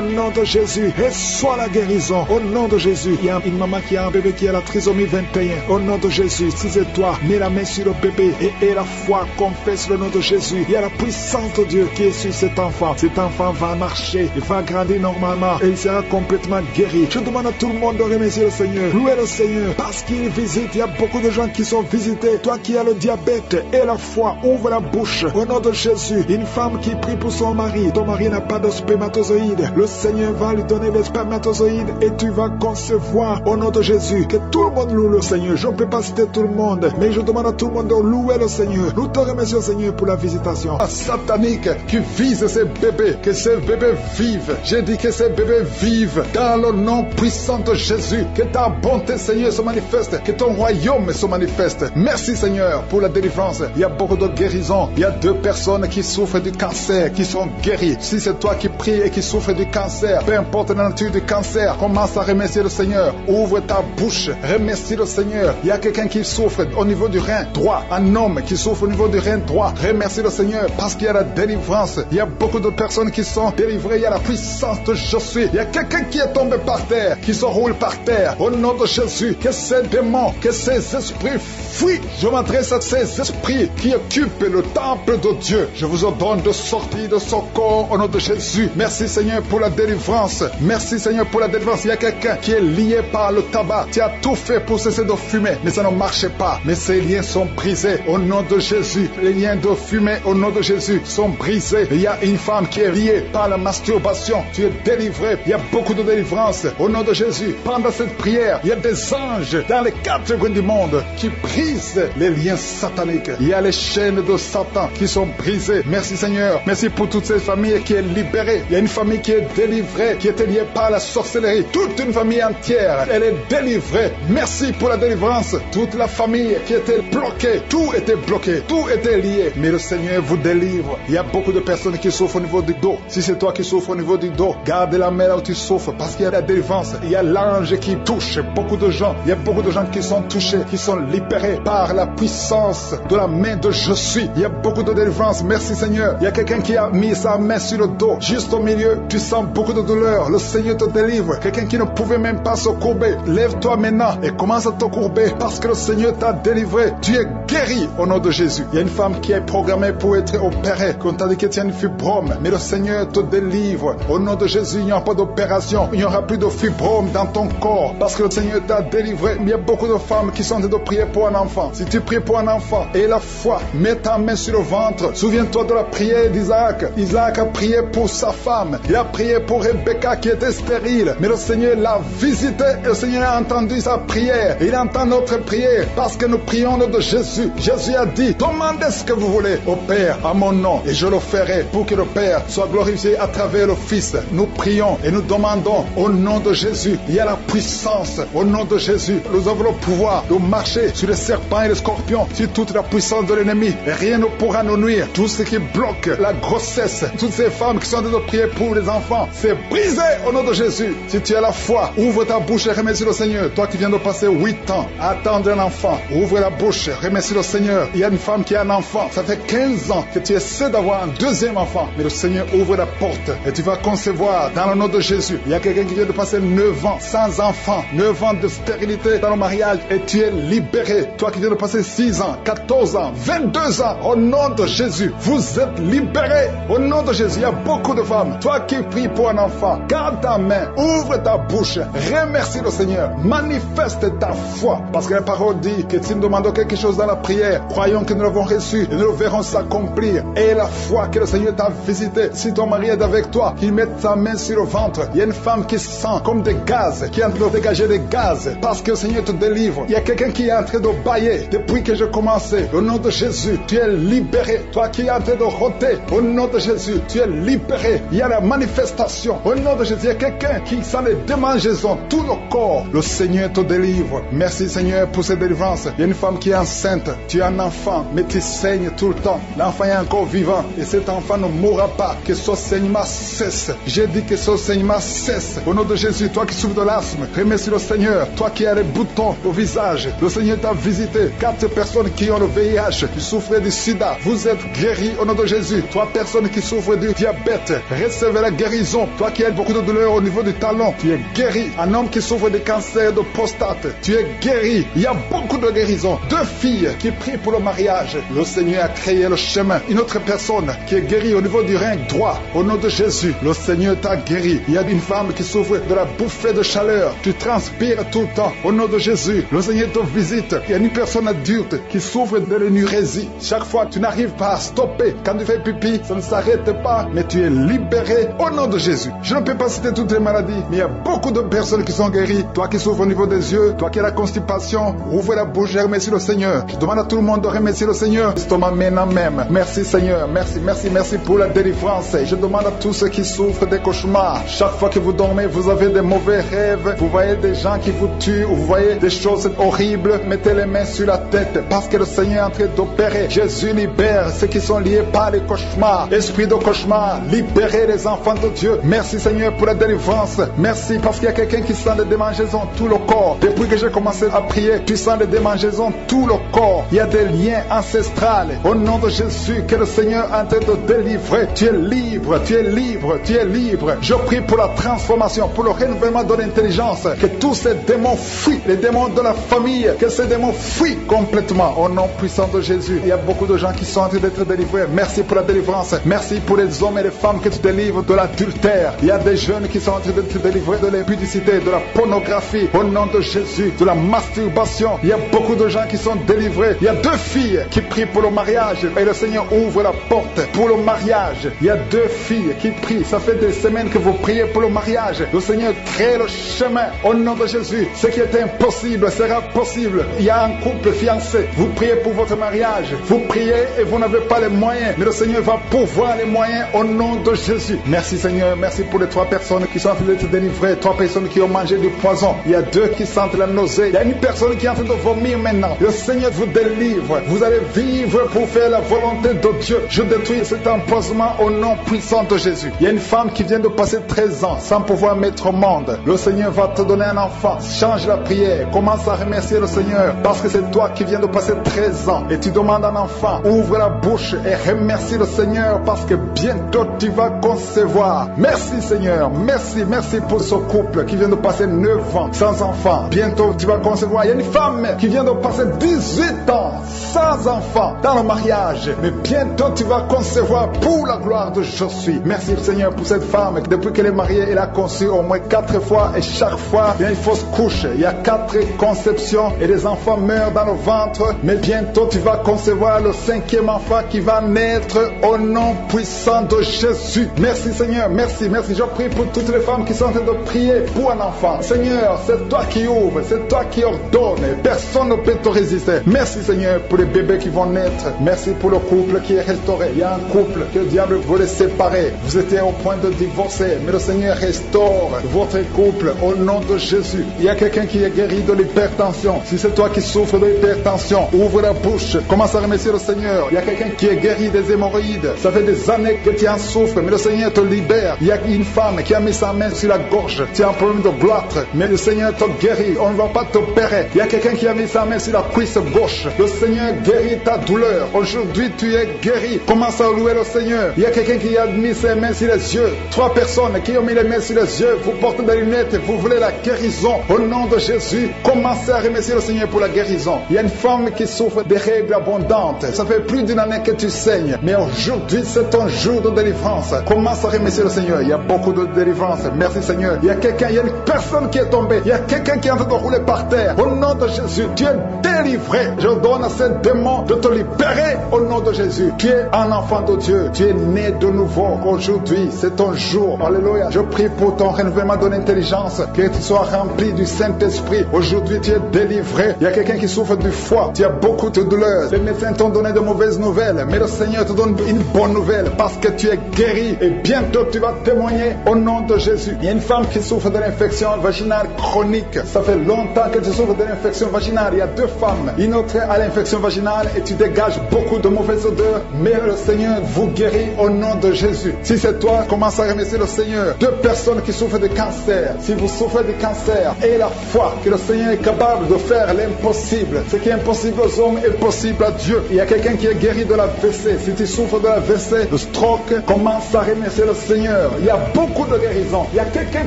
nom de Jésus. Reçois la guérison. Au nom de Jésus. Il y a une maman qui a un bébé qui a la trisomie 21. Au nom de Jésus. Si c'est toi, mets la main sur le bébé et la foi, confesse le nom de Jésus. Il y a la puissance de Dieu qui est sur cet enfant. Cet enfant va marcher, il va grandir normalement et il sera complètement guéri. Je demande à tout le monde de remercier le Seigneur. Louez le Seigneur parce qu'il visite. Il y a beaucoup de gens qui sont visités. Toi qui as le diabète et la foi, ouvre la bouche. Au nom de Jésus, une femme qui prie pour son mari. Ton mari n'a pas de spermatozoïdes. Le Seigneur va lui donner les spermatozoïdes et tu vas concevoir au nom de Jésus. Que tout le monde loue le Seigneur. Je ne peux pas citer tout le monde, mais je demande à tout le monde de louer le Seigneur. Nous te remercions Seigneur pour la visitation satanique qui vise ces bébés. Que ces bébés vivent. J'ai dit que ces bébés vivent dans le nom puissant de Jésus. Que ta bonté Seigneur se manifeste. Que ton royaume se manifeste. Merci Seigneur pour la délivrance. Il y a beaucoup de guérisons. Il y a 2 personnes qui souffrent du cancer, qui sont guéries. Si c'est toi qui pries et qui souffres du cancer, peu importe la nature du cancer, commence à remercier le Seigneur. Ouvre ta bouche. Remercie le Seigneur. Il y a quelqu'un qui souffre au niveau du rein droit. Un homme qui souffre au niveau du rein droit. Remercie le Seigneur parce qu'il y a la délivrance. Il y a beaucoup de personnes qui sont délivrées. Il y a la puissance de Je suis. Il y a quelqu'un qui est tombé par terre, qui se roule par terre. Au nom de Jésus, que ces démons, que ces esprits fuient. Je m'adresse à ces esprits qui occupent le temple de Dieu. Je vous ordonne de sortir de son corps au nom de Jésus. Merci Seigneur pour la délivrance. Merci Seigneur pour la délivrance. Il y a quelqu'un qui est lié par le tabac. Tu as tout fait pour cesser de fumer, mais ça ne marche pas. Mais ces liens sont brisés au nom de Jésus. Les liens de fumée au nom de Jésus sont brisés. Il y a une femme qui est liée par la masturbation. Tu es délivré. Il y a beaucoup de délivrance au nom de Jésus. Pendant cette prière, il y a des anges dans les 4 coins du monde qui brisent les liens sataniques. Il y a les chaînes de Satan qui sont brisées. Merci Seigneur. Merci pour toutes ces familles qui est libérée. Il y a une famille qui est délivrée, qui était liée par la sorcellerie. Toute une famille entière, elle est délivrée. Merci pour la délivrance. Toute la famille qui était bloquée, tout était bloqué, tout était lié. Mais le Seigneur vous délivre. Il y a beaucoup de personnes qui souffrent au niveau du dos. Si c'est toi qui souffres au niveau du dos, garde la main là où tu souffres parce qu'il y a la délivrance. Il y a l'ange qui touche beaucoup de gens. Il y a beaucoup de gens qui sont touchés, qui sont libérés par la puissance de la main de Je suis. Il y a beaucoup de délivrance. Merci Seigneur. Il y a quelqu'un qui a mis sa main sur le dos. Juste au milieu, tu sens beaucoup de douleur. Le Seigneur te délivre. Quelqu'un qui ne pouvait même pas se courber. Lève-toi maintenant et commence à te courber parce que le Seigneur t'a délivré. Tu es guéri au nom de Jésus. Il y a une femme qui est programmée pour être opérée. Quand tu as dit que tu as une fibrome, mais le Seigneur te délivre. Au nom de Jésus, il n'y aura pas d'opération. Il n'y aura plus de fibrome dans ton corps parce que le Seigneur t'a délivré. Mais il y a beaucoup de femmes qui sont en train de prier pour un enfant. Si tu pries pour un enfant et la foi, mets ta main sur le ventre. Souviens-toi de la prière d'Isaac. Isaac a prié pour sa femme. Il a prié pour Rebecca qui était stérile. Mais le Seigneur l'a visité et le Seigneur a entendu sa prière. Il entend notre prière parce que nous prions au nom de Jésus. Jésus a dit, demandez ce que vous voulez au Père à mon nom et je le ferai pour que le Père soit glorifié à travers le Fils. Nous prions et nous demandons au nom de Jésus. Il y a la puissance au nom de Jésus, nous avons le pouvoir de marcher sur les serpents et les scorpions, sur toute la puissance de l'ennemi. Rien ne pourra nous nuire. Tout ce qui bloque la grossesse, toutes ces femmes qui sont en train de prier pour les enfants, c'est brisé au nom de Jésus. Si tu as la foi, ouvre ta bouche et remercie le Seigneur. Toi qui viens de passer 8 ans à attendre un enfant, ouvre la bouche, remercie le Seigneur. Il y a une femme qui a un enfant, ça fait 15 ans que tu essaies d'avoir un deuxième enfant, mais le Seigneur ouvre la porte et tu vas concevoir dans le nom de Jésus. Il y a quelqu'un qui vient de passer 9 ans sans enfant, 9 ans de stérilité dans le mariage et tu es libéré. Toi qui viens de passer 6 ans, 14 ans, 22 ans, au nom de Jésus, vous êtes libérés. Au nom de Jésus, il y a beaucoup de femmes. Toi qui pries pour un enfant, garde ta main, ouvre ta bouche, remercie le Seigneur, manifeste ta foi. Parce que la parole dit que si nous demandons quelque chose dans la prière, croyons que nous l'avons reçu et nous le verrons s'accomplir. Et la foi que le Seigneur t'a visité. Si ton mari est avec toi, qu'il mette sa main sur le ventre. Il y a une femme qui sent comme des gaz, qui est en train de dégager des gaz, parce que le Seigneur te délivre. Il y a quelqu'un qui est en train de bailler depuis que j'ai commencé. Au nom de Jésus, tu es libéré. Toi qui es en train de rôter, au nom de Jésus, tu es libéré. Il y a la manifestation. Au nom de Jésus, il y a quelqu'un qui sent les démangeaisons, tout le corps. Le Seigneur te délivre. Merci Seigneur pour cette délivrance. Il y a une femme qui est enceinte. Tu as un enfant, mais tu saignes tout le temps. L'enfant est encore vivant et cet enfant ne mourra pas. Que ce saignement cesse. J'ai dit que ce saignement cesse. Au nom de Jésus, toi qui souffres de l'asthme, remercie le Seigneur. Toi qui as les boutons au visage, le Seigneur t'a visité. 4 personnes qui ont le VIH, qui souffrent du sida, vous êtes guéris au nom de Jésus. 3 personnes qui souffrent du diabète, recevez la guérison. Toi qui as beaucoup de douleurs au niveau du talon, tu es guéri. Un homme qui souffre de cancer de prostate, tu es guéri. Il y a beaucoup de guérisons. 2 filles qui prient pour le mariage, le Seigneur a créé le chemin. Une autre personne qui est guérie au niveau du rein droit, au nom de Jésus, le Seigneur t'a guéri. Il y a une femme qui souffre de la bouffée de chaleur, tu transpires tout le temps, au nom de Jésus, le Seigneur te visite. Il y a une personne adulte qui souffre de l'énurésie. Chaque fois tu n'arrives pas à stopper, quand tu fais pipi, ça ne s'arrête pas, mais tu es libéré au nom de Jésus. Je ne peux pas citer toutes les maladies, mais il y a beaucoup de personnes qui sont guéries. Toi qui souffres au niveau des yeux, toi qui as la constipation, ouvre la bouche et remercie le Seigneur. Je demande à tout le monde de remercier le Seigneur. Même. Merci Seigneur, merci pour la délivrance. Je demande à tous ceux qui souffrent des cauchemars. Chaque fois que vous dormez, vous avez des mauvais rêves, vous voyez des gens qui vous tuent, vous voyez des choses horribles, mettez les mains sur la tête parce que le Seigneur est en train d'opérer. Jésus libère ceux qui sont liés par les cauchemars. Esprit de cauchemar, libérez les enfants de Dieu. Merci Seigneur pour la délivrance. Merci parce qu'il y a quelqu'un qui sent des démangeaisons tout le corps. Depuis que j'ai commencé à prier, tu sens des démangeaisons tout le corps. Il y a des liens ancestrales. Au nom de Jésus, que le Seigneur est en train de délivrer. Tu es libre, tu es libre, tu es libre. Je prie pour la transformation, pour le renouvellement de l'intelligence. Que tous ces démons fuient, les démons de la famille, que ces démons fuient complètement. Au nom puissant de Jésus, il y a beaucoup de gens qui sont en train d'être délivrés. Merci pour la délivrance. Merci pour les hommes et les femmes que tu délivres de l'adultère. Il y a des jeunes qui sont en train d'être délivrés de l'impudicité, de la pornographie. Au nom de Jésus, de la masturbation. Il y a beaucoup de gens qui sont délivrés. Il y a 2 filles qui prient pour le mariage et le Seigneur ouvre la porte pour le mariage. Il y a 2 filles qui prient. Ça fait des semaines que vous priez pour le mariage. Le Seigneur crée le chemin. Au nom de Jésus, ce qui est impossible sera possible. Il y a un couple fiancé. Vous priez pour votre mariage. Vous priez et vous n'avez pas les moyens. Mais le Seigneur va pourvoir les moyens au nom de Jésus. Merci Seigneur. Merci pour les 3 personnes qui sont en train d'être délivrées. 3 personnes qui ont mangé du poison. Il y a 2 qui sentent la nausée. Il y a une personne qui est en train de vomir maintenant. Le Seigneur vous délivre. Vous allez vivre pour faire la volonté de Dieu. Je détruis cet empoisonnement au nom puissant de Jésus. Il y a une femme qui vient de passer 13 ans sans pouvoir mettre au monde. Le Seigneur va te donner un enfant. Change la prière. Commence à remercier le Seigneur parce que c'est toi qui viens de passer 13 ans et tu demandes un enfant. Ouvre la bouche et remercie le Seigneur parce que bientôt tu vas concevoir. Merci Seigneur. Merci pour ce couple qui vient de passer 9 ans sans enfant. Bientôt tu vas concevoir. Il y a une femme qui vient de passer 18 ans sans enfant dans le mariage. Mais bientôt tu vas concevoir pour la gloire de Je suis. Merci Seigneur pour cette femme. Depuis qu'elle est mariée, elle a conçu au moins 4 fois et chaque fois il y a une fausse couche. Il y a 4 conceptions et les enfants meurent dans le ventre. Mais bientôt tu vas concevoir le 5e enfant qui va naître au nom puissant de Jésus. Merci Seigneur, merci. Je prie pour toutes les femmes qui sont en train de prier pour un enfant. Seigneur, c'est toi qui ouvres, c'est toi qui ordonnes. Personne ne peut te résister. Merci Seigneur pour les bébés qui vont naître. Merci pour le couple qui est restauré. Il y a un couple que le diable voulait séparer. Vous étiez au point de divorcer, mais le Seigneur restaure votre couple au nom de Jésus. Il y a quelqu'un qui est guéri de l'hypertension. Si c'est toi qui souffres de l'hypertension, ouvre la bouche, commence à remercier le Seigneur. Il y a quelqu'un qui est guéri des hémorroïdes. Ça fait des années que tu en souffres, mais le Seigneur te libère. Il y a une femme qui a mis sa main sur la gorge. Tu as un problème de gloître, mais le Seigneur te guérit. On ne va pas t'opérer. Il y a quelqu'un qui a mis sa main sur la cuisse gauche. Le Seigneur guérit ta douleur. Aujourd'hui, tu es guéri. Commence à louer le Seigneur. Il y a quelqu'un qui a mis ses mains sur les yeux. 3 personnes qui ont mis les mains sur les yeux. Vous portez des lunettes et vous voulez la guérison. Au nom de Jésus, commencez à remercier le Seigneur pour la guérison. Il y a une femme qui souffre des règles abondantes. Ça fait plus d'une année que tu saignes. Mais aujourd'hui, c'est ton jour de délivrance. Commence à remercier le Seigneur. Il y a beaucoup de délivrance. Merci Seigneur. Il y a quelqu'un, il y a une personne qui est tombée. Il y a quelqu'un qui est en train de rouler par terre. Au nom de Jésus, tu es délivré. Je donne à ces démons de te libérer au nom de Jésus. Tu es un enfant de Dieu. Tu es né de nouveau. Aujourd'hui, c'est ton jour. Alléluia. Je prie pour ton renouvellement de l'intelligence. Que tu sois rempli du Saint-Esprit. Aujourd'hui, tu es délivré. Il y a quelqu'un qui souffre du foie. Tu as beaucoup de douleurs. Les médecins t'ont donné de mauvaises nouvelles. Mais le Seigneur te donne une bonne nouvelle parce que tu es guéri. Et bientôt, tu vas témoigner au nom de Jésus. Il y a une femme qui souffre de l'infection vaginale chronique. Ça fait longtemps que tu souffres de l'infection vaginale. Il y a 2 femmes. Une autre a l'infection vaginale et tu dégages beaucoup de mauvaises odeurs. Mais le Seigneur vous guérit au nom de Jésus. Si c'est toi, commence à remercier le Seigneur. 2 personnes qui souffrent de cancer. Si vous souffrez de cancer, ayez la foi que le Seigneur est capable de faire l'impossible. Ce qui est impossible aux hommes est possible à Dieu. Il y a quelqu'un qui est guéri de la WC. Si tu souffres de la WC, de stroke, commence à remercier le Seigneur. Il y a beaucoup de guérisons. Il y a quelqu'un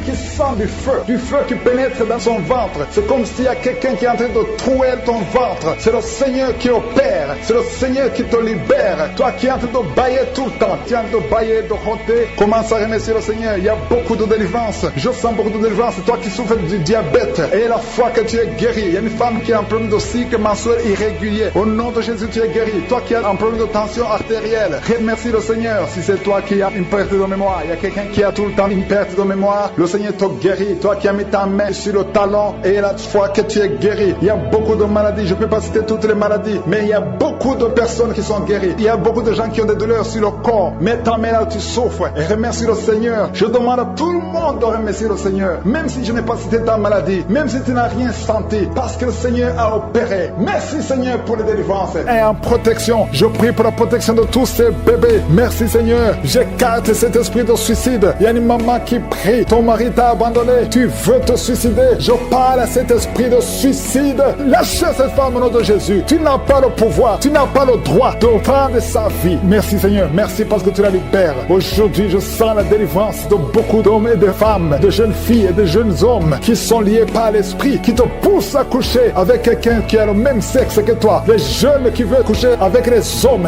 qui sent du feu qui pénètre dans son ventre. C'est comme s'il y a quelqu'un qui est en train de trouer ton ventre. C'est le Seigneur qui opère. C'est le Seigneur qui te libère. Toi qui es en train de bailler tout le temps, tu es en train de bailler, de roter, commence à remercier le Seigneur. Il y a beaucoup de délivrance. Je sens beaucoup de délivrance. Toi qui souffres du diabète, et la foi que tu es guéri. Il y a une femme qui a un problème de cycle mensuel irrégulier. Au nom de Jésus, tu es guéri. Toi qui as un problème de tension artérielle, remercie le Seigneur. Si c'est toi qui as une perte de mémoire, il y a quelqu'un qui a tout le temps une perte de mémoire, le Seigneur te guérit. Toi qui as mis ta main sur le talon, et la foi que tu es guéri. Il y a beaucoup de maladies. Je ne peux pas citer toutes les maladies, mais il y a beaucoup de personnes qui sont guéries. Il y a beaucoup de gens qui ont des douleurs sur le corps. Mets ta main là où tu souffres et remercie le Seigneur. Je demande à tout le monde de remercier le Seigneur. Même si je n'ai pas cité ta maladie, même si tu n'as rien senti, parce que le Seigneur a opéré. Merci Seigneur pour les délivrances. Et en protection, je prie pour la protection de tous ces bébés. Merci Seigneur. J'écarte cet esprit de suicide. Il y a une maman qui prie. Ton mari t'a abandonné. Tu veux te suicider. Je parle à cet esprit de suicide. Lâchez cette femme au nom de Jésus. Tu n'as pas le pouvoir. Tu n'as pas le droit de prendre sa vie. Merci Seigneur. Merci parce que tu la libères. Aujourd'hui, je sens la délivrance de beaucoup d'hommes et de femmes, de jeunes filles et de jeunes hommes qui sont liés par l'esprit, qui te poussent à coucher avec quelqu'un qui a le même sexe que toi. Les jeunes qui veulent coucher avec les hommes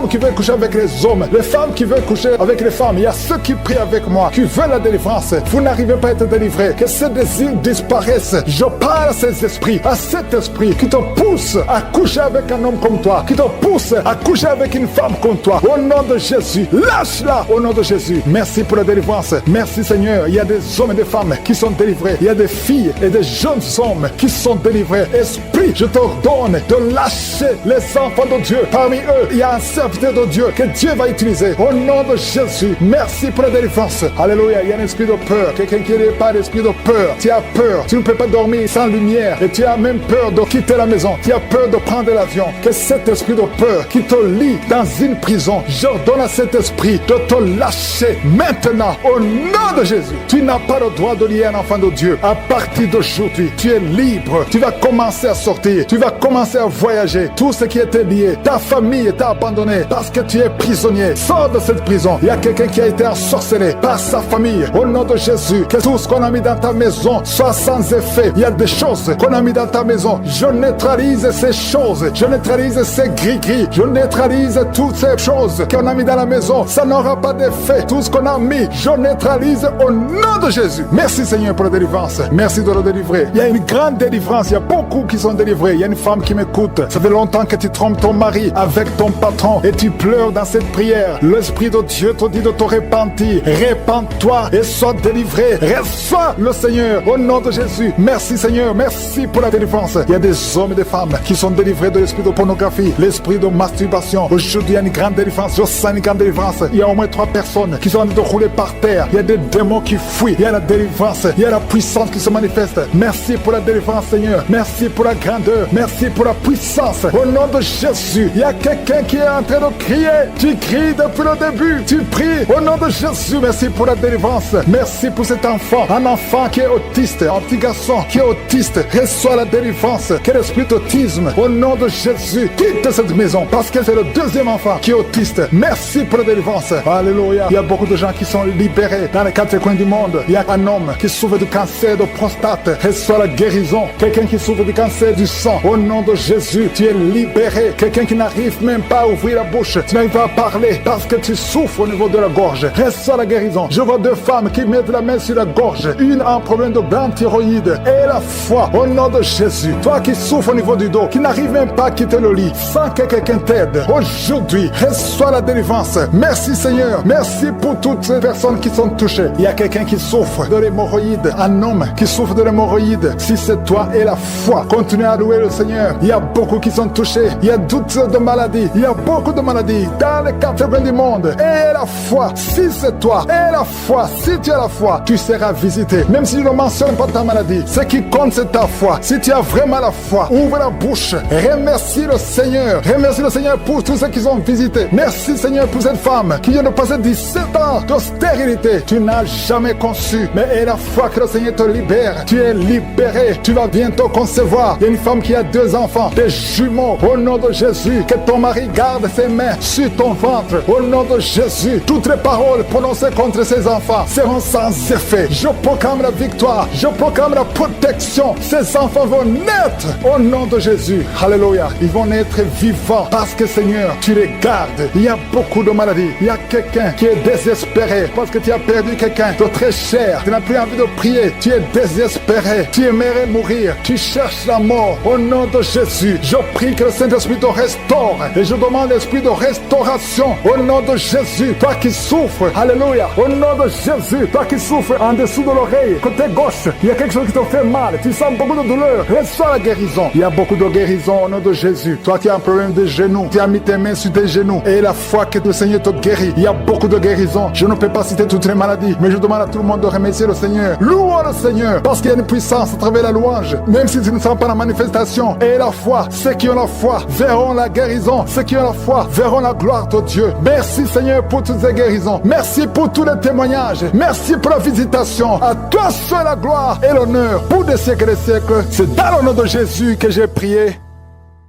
qui veulent coucher avec les hommes, les femmes qui veulent coucher avec les femmes. Il y a ceux qui prient avec moi, qui veulent la délivrance. Vous n'arrivez pas à être délivrés. Que ces désirs disparaissent. Je parle à ces esprits, à cet esprit qui te pousse à coucher avec un homme comme toi, qui te pousse à coucher avec une femme comme toi. Au nom de Jésus, lâche-la au nom de Jésus. Merci pour la délivrance. Merci Seigneur. Il y a des hommes et des femmes qui sont délivrés. Il y a des filles et des jeunes hommes qui sont délivrés. Esprit, je t'ordonne de lâcher les enfants de Dieu. Parmi eux, il y a un serviteur de Dieu que Dieu va utiliser. Au nom de Jésus, merci pour la délivrance. Alléluia. Il y a un esprit de peur. Quelqu'un qui n'est pas d'esprit de peur. Tu as peur. Tu ne peux pas dormir sans lumière. Et tu as même peur de quitter la maison. Tu as peur de prendre l'avion. Que cet esprit de peur qui te lie dans une prison, j'ordonne à cet esprit de te lâcher maintenant au nom de Jésus. Tu n'as pas le droit de lier un enfant de Dieu. À partir d'aujourd'hui, tu es libre. Tu vas commencer à sortir. Tu vas commencer à voyager. Tout ce qui était lié, ta famille t'a abandonné parce que tu es prisonnier. Sors de cette prison. Il y a quelqu'un qui a été ensorcelé par sa famille. Au nom de Jésus, que tout ce qu'on a mis dans ta maison soit sans effet. Il y a des choses qu'on a mis dans ta maison. Je neutralise ces choses. Je neutralise ces gris-gris. Je neutralise toutes ces choses qu'on a mis dans la maison. Ça n'aura pas d'effet. Tout ce qu'on a mis, je neutralise au nom de Jésus. Merci Seigneur pour la délivrance. Merci de le délivrer. Il y a une grande délivrance. Il y a beaucoup qui sont délivrés. Il y a une femme qui m'écoute. Ça fait longtemps que tu trompes ton mari avec ton patron et tu pleures dans cette prière. L'Esprit de Dieu te dit de te repentir. Répands-toi et sois délivré. Reçois le Seigneur au nom de Jésus. Merci Seigneur. Merci pour la délivrance. Il y a des hommes et des femmes qui sont délivrés de l'esprit de pornographie, l'esprit de masturbation. Aujourd'hui, il y a une grande délivrance. Je sens une grande délivrance. Il y a au moins 3 personnes qui sont en train de rouler par terre. Il y a des démons qui fuient. Il y a la délivrance. Il y a la puissance qui se manifeste. Merci pour la délivrance, Seigneur. Merci pour la grandeur. Merci pour la puissance. Au nom de Jésus, il y a quelqu'un qui est en train de crier. Tu cries depuis le début. Tu pries au nom de Jésus. Merci pour la délivrance. Merci pour cet enfant. Un enfant qui est autiste. Un petit garçon qui est autiste. Reçois la délivrance. Quel esprit d'autisme. Au nom de Jésus, quitte cette maison parce que c'est le deuxième enfant qui est autiste. Merci pour la délivrance. Alléluia. Il y a beaucoup de gens qui sont libérés dans les 4 coins du monde. Il y a un homme qui souffre du cancer de prostate. Reçois la guérison. Quelqu'un qui souffre du cancer du sang. Au nom de Jésus, tu es libéré. Quelqu'un qui n'arrive même pas à ouvrir la bouche. Tu n'arrives pas à parler parce que tu souffres au niveau de la gorge. Reçois la guérison. Je vois 2 femmes qui mettent la main sur la gorge. Une a un problème de glande thyroïde et la foi. Au nom de Jésus. Toi qui souffres au niveau du dos, qui n'arrive même pas à quitter le lit, sans que quelqu'un t'aide. Aujourd'hui, reçois la délivrance. Merci Seigneur. Merci pour toutes ces personnes qui sont touchées. Il y a quelqu'un qui souffre de l'hémorroïde. Un homme qui souffre de l'hémorroïde. Si c'est toi et la foi, continue à louer le Seigneur. Il y a beaucoup qui sont touchés. Il y a toutes sortes de maladies. Il y a beaucoup de maladies dans les 4 coins du monde. Et la foi, si c'est toi et la foi, si tu as la foi, tu seras visité. Même si je ne mentionne pas ta maladie, ce qui compte c'est ta foi. Si tu as vraiment la foi, ouvre la bouche. Remercie le Seigneur. Remercie le Seigneur pour tous ceux qui ont visité. Merci Seigneur pour cette femme qui vient de passer 17 ans de stérilité. Tu n'as jamais conçu. Mais et la foi que le Seigneur te libère. Tu es libéré. Tu vas bientôt concevoir. Il y a une femme qui a 2 enfants, des jumeaux. Au nom de Jésus, que ton mari garde ses mains sur ton ventre. Au nom de Jésus, toutes les paroles prononcées contre ses enfants seront sans effet. Je proclame la victoire. Je proclame la protection. Ces enfants vont naître au nom de Jésus. Alléluia. Ils vont naître vivants parce que Seigneur, tu les gardes. Il y a beaucoup de maladies. Il y a quelqu'un qui est désespéré parce que tu as perdu quelqu'un de très cher. Tu n'as plus envie de prier. Tu es désespéré. Tu aimerais mourir. Tu cherches la mort. Au nom de Jésus, je prie que le Saint-Esprit te restaure. Et je demande l'esprit de restauration. Au nom de Jésus, toi qui souffres. Alléluia. Au nom de Jésus, toi qui souffres en dessous de l'oreille, côté gauche, il y a quelque chose qui te fait mal. Tu sens beaucoup de douleur. Reçois la guérison. Il y a beaucoup de guérison au nom de Jésus. Toi qui as un problème de genoux, tu as mis tes mains sur tes genoux. Et la foi que le Seigneur te guérit. Il y a beaucoup de guérison. Je ne peux pas citer toutes les maladies, mais je demande à tout le monde de remercier le Seigneur. Louons le Seigneur, parce qu'il y a une puissance à travers la louange. Même si tu ne sens pas la manifestation. Et la foi, ceux qui ont la foi verront la guérison. Ceux qui ont la foi verront la gloire de Dieu. Merci Seigneur pour toutes ces guérisons. Merci pour tous les témoignages. Merci pour la visitation. À toi seul la gloire et l'honneur pour des siècles et des siècles. C'est dans le nom de Jésus que j'ai prié.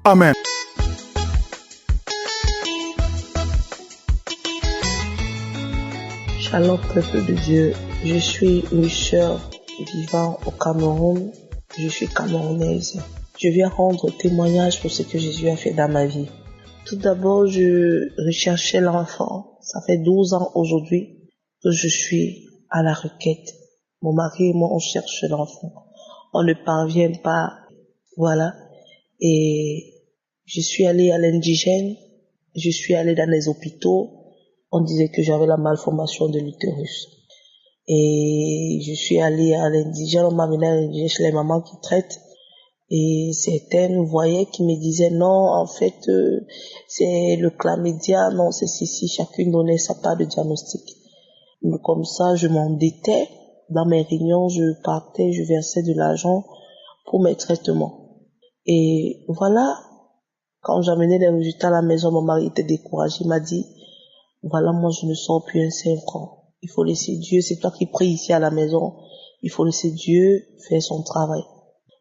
Amen. Shalom peuple de Dieu, je suis une sœur vivant au Cameroun, je suis camerounaise. Je viens rendre témoignage pour ce que Jésus a fait dans ma vie. Tout d'abord, je recherchais l'enfant. Ça fait 12 ans aujourd'hui que je suis à la requête. Mon mari et moi, on cherche l'enfant. On ne parvient pas, voilà. Et je suis allée à l'indigène, je suis allée dans les hôpitaux. On disait que j'avais la malformation de l'utérus. Et je suis allée à l'indigène, on m'a amené à l'indigène chez les mamans qui traitent. Et certaines voyaient qui me disaient non, en fait, c'est le chlamydia, non, c'est ceci, chacune donnait sa part de diagnostic. Mais comme ça, je m'endettais. Dans mes réunions, je partais, je versais de l'argent pour mes traitements. Et voilà, quand j'amenais les résultats à la maison, mon mari était découragé, il m'a dit, voilà, moi je ne sors plus un 5 francs. Il faut laisser Dieu, c'est toi qui pries ici à la maison, il faut laisser Dieu faire son travail.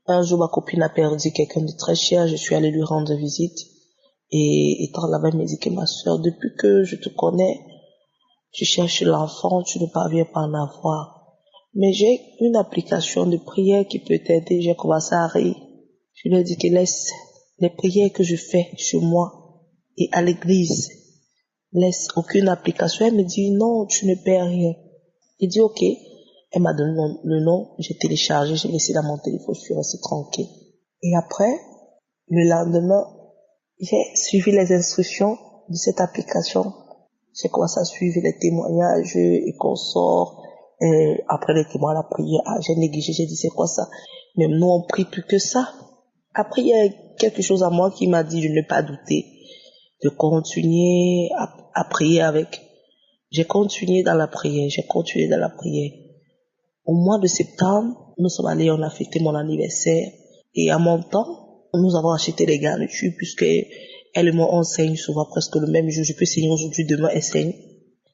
Un jour, ma copine a perdu quelqu'un de très cher, je suis allée lui rendre visite. Et étant là-bas, elle m'a dit que ma soeur, depuis que je te connais, tu cherches l'enfant, tu ne parviens pas à en avoir. Mais j'ai une application de prière qui peut t'aider, j'ai commencé à rire. Je lui ai dit que laisse, les prières que je fais chez moi et à l'église laissent aucune application. Elle me dit non, tu ne perds rien. J'ai dit ok. Elle m'a donné le nom, j'ai téléchargé, j'ai laissé dans mon téléphone, je suis restée tranquille. Et après, le lendemain, j'ai suivi les instructions de cette application. J'ai commencé à suivre les témoignages et consorts. Et après les témoignages, la prière, j'ai négligé, j'ai dit c'est quoi ça? Mais nous on prie plus que ça. Après il y a quelque chose à moi qui m'a dit de ne pas douter, de continuer à prier avec. J'ai continué dans la prière. Au mois de septembre, nous sommes allés, on a fêté mon anniversaire. Et à mon temps, nous avons acheté des garnitures puisque elle et moi, on saigne souvent presque le même jour. Je peux saigner aujourd'hui, demain, elle saigne.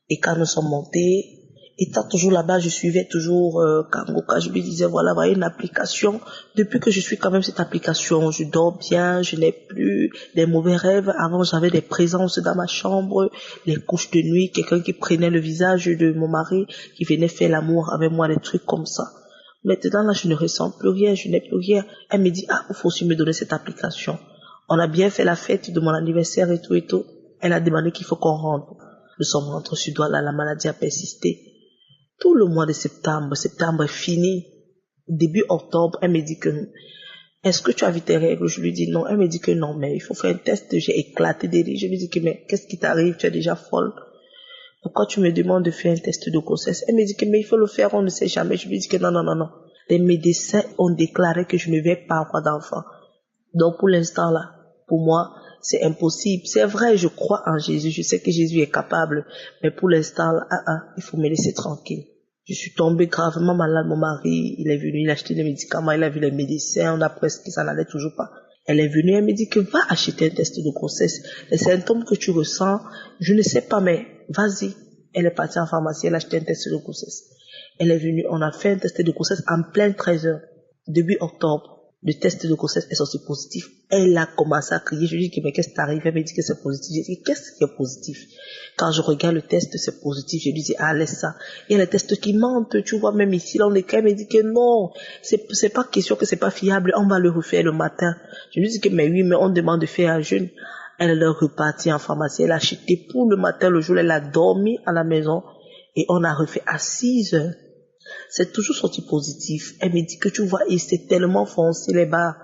Et quand nous sommes montés, étant toujours là-bas, je suivais toujours Kangoka. Je lui disais, voilà une application. Depuis que je suis quand même cette application, je dors bien, je n'ai plus des mauvais rêves. Avant, j'avais des présences dans ma chambre, les couches de nuit, quelqu'un qui prenait le visage de mon mari, qui venait faire l'amour avec moi, des trucs comme ça. Maintenant, là, je ne ressens plus rien, je n'ai plus rien. Elle me dit, il faut aussi me donner cette application. On a bien fait la fête de mon anniversaire et tout et tout. Elle a demandé qu'il faut qu'on rentre. Nous sommes rentrés sur Douala, la maladie a persisté. Tout le mois de septembre est fini. Début octobre, elle me dit que, est-ce que tu as vu tes règles? Je lui dis non. Elle me dit que non, mais il faut faire un test. J'ai éclaté des rires. Je lui dis que, mais qu'est-ce qui t'arrive? Tu es déjà folle. Pourquoi tu me demandes de faire un test de grossesse? Elle me dit que, mais il faut le faire, on ne sait jamais. Je lui dis que non. Les médecins ont déclaré que je ne vais pas avoir d'enfant. Donc, pour l'instant, là, pour moi, c'est impossible. C'est vrai, je crois en Jésus. Je sais que Jésus est capable. Mais pour l'instant, là, il faut me laisser tranquille. Je suis tombée gravement malade. Mon mari, il est venu, il a acheté des médicaments, il a vu les médecins, on a presque, ça n'allait toujours pas. Elle est venue, elle me dit que va acheter un test de grossesse. Les symptômes que tu ressens, je ne sais pas, mais vas-y. Elle est partie en pharmacie, elle a acheté un test de grossesse. Elle est venue, on a fait un test de grossesse en plein 13 heures, début octobre. Le test de grossesse est sorti positif. Elle a commencé à crier. Je lui dis que mais qu'est-ce qui t'arrive? Elle me dit que c'est positif. J'ai dit qu'est-ce qui est positif? Quand je regarde le test, c'est positif. Je lui dis laisse ça. Il y a les tests qui mentent. Tu vois, même ici, là, on est quand même, elle me dit que non. C'est pas question que c'est pas fiable. On va le refaire le matin. Je lui dis que mais oui, mais on demande de faire un jeûne. Elle est repartie en pharmacie. Elle a acheté pour le matin, le jour, elle a dormi à la maison. Et on a refait à 6 heures. C'est toujours sorti positif. Elle me dit que tu vois, il s'est tellement foncé les bas.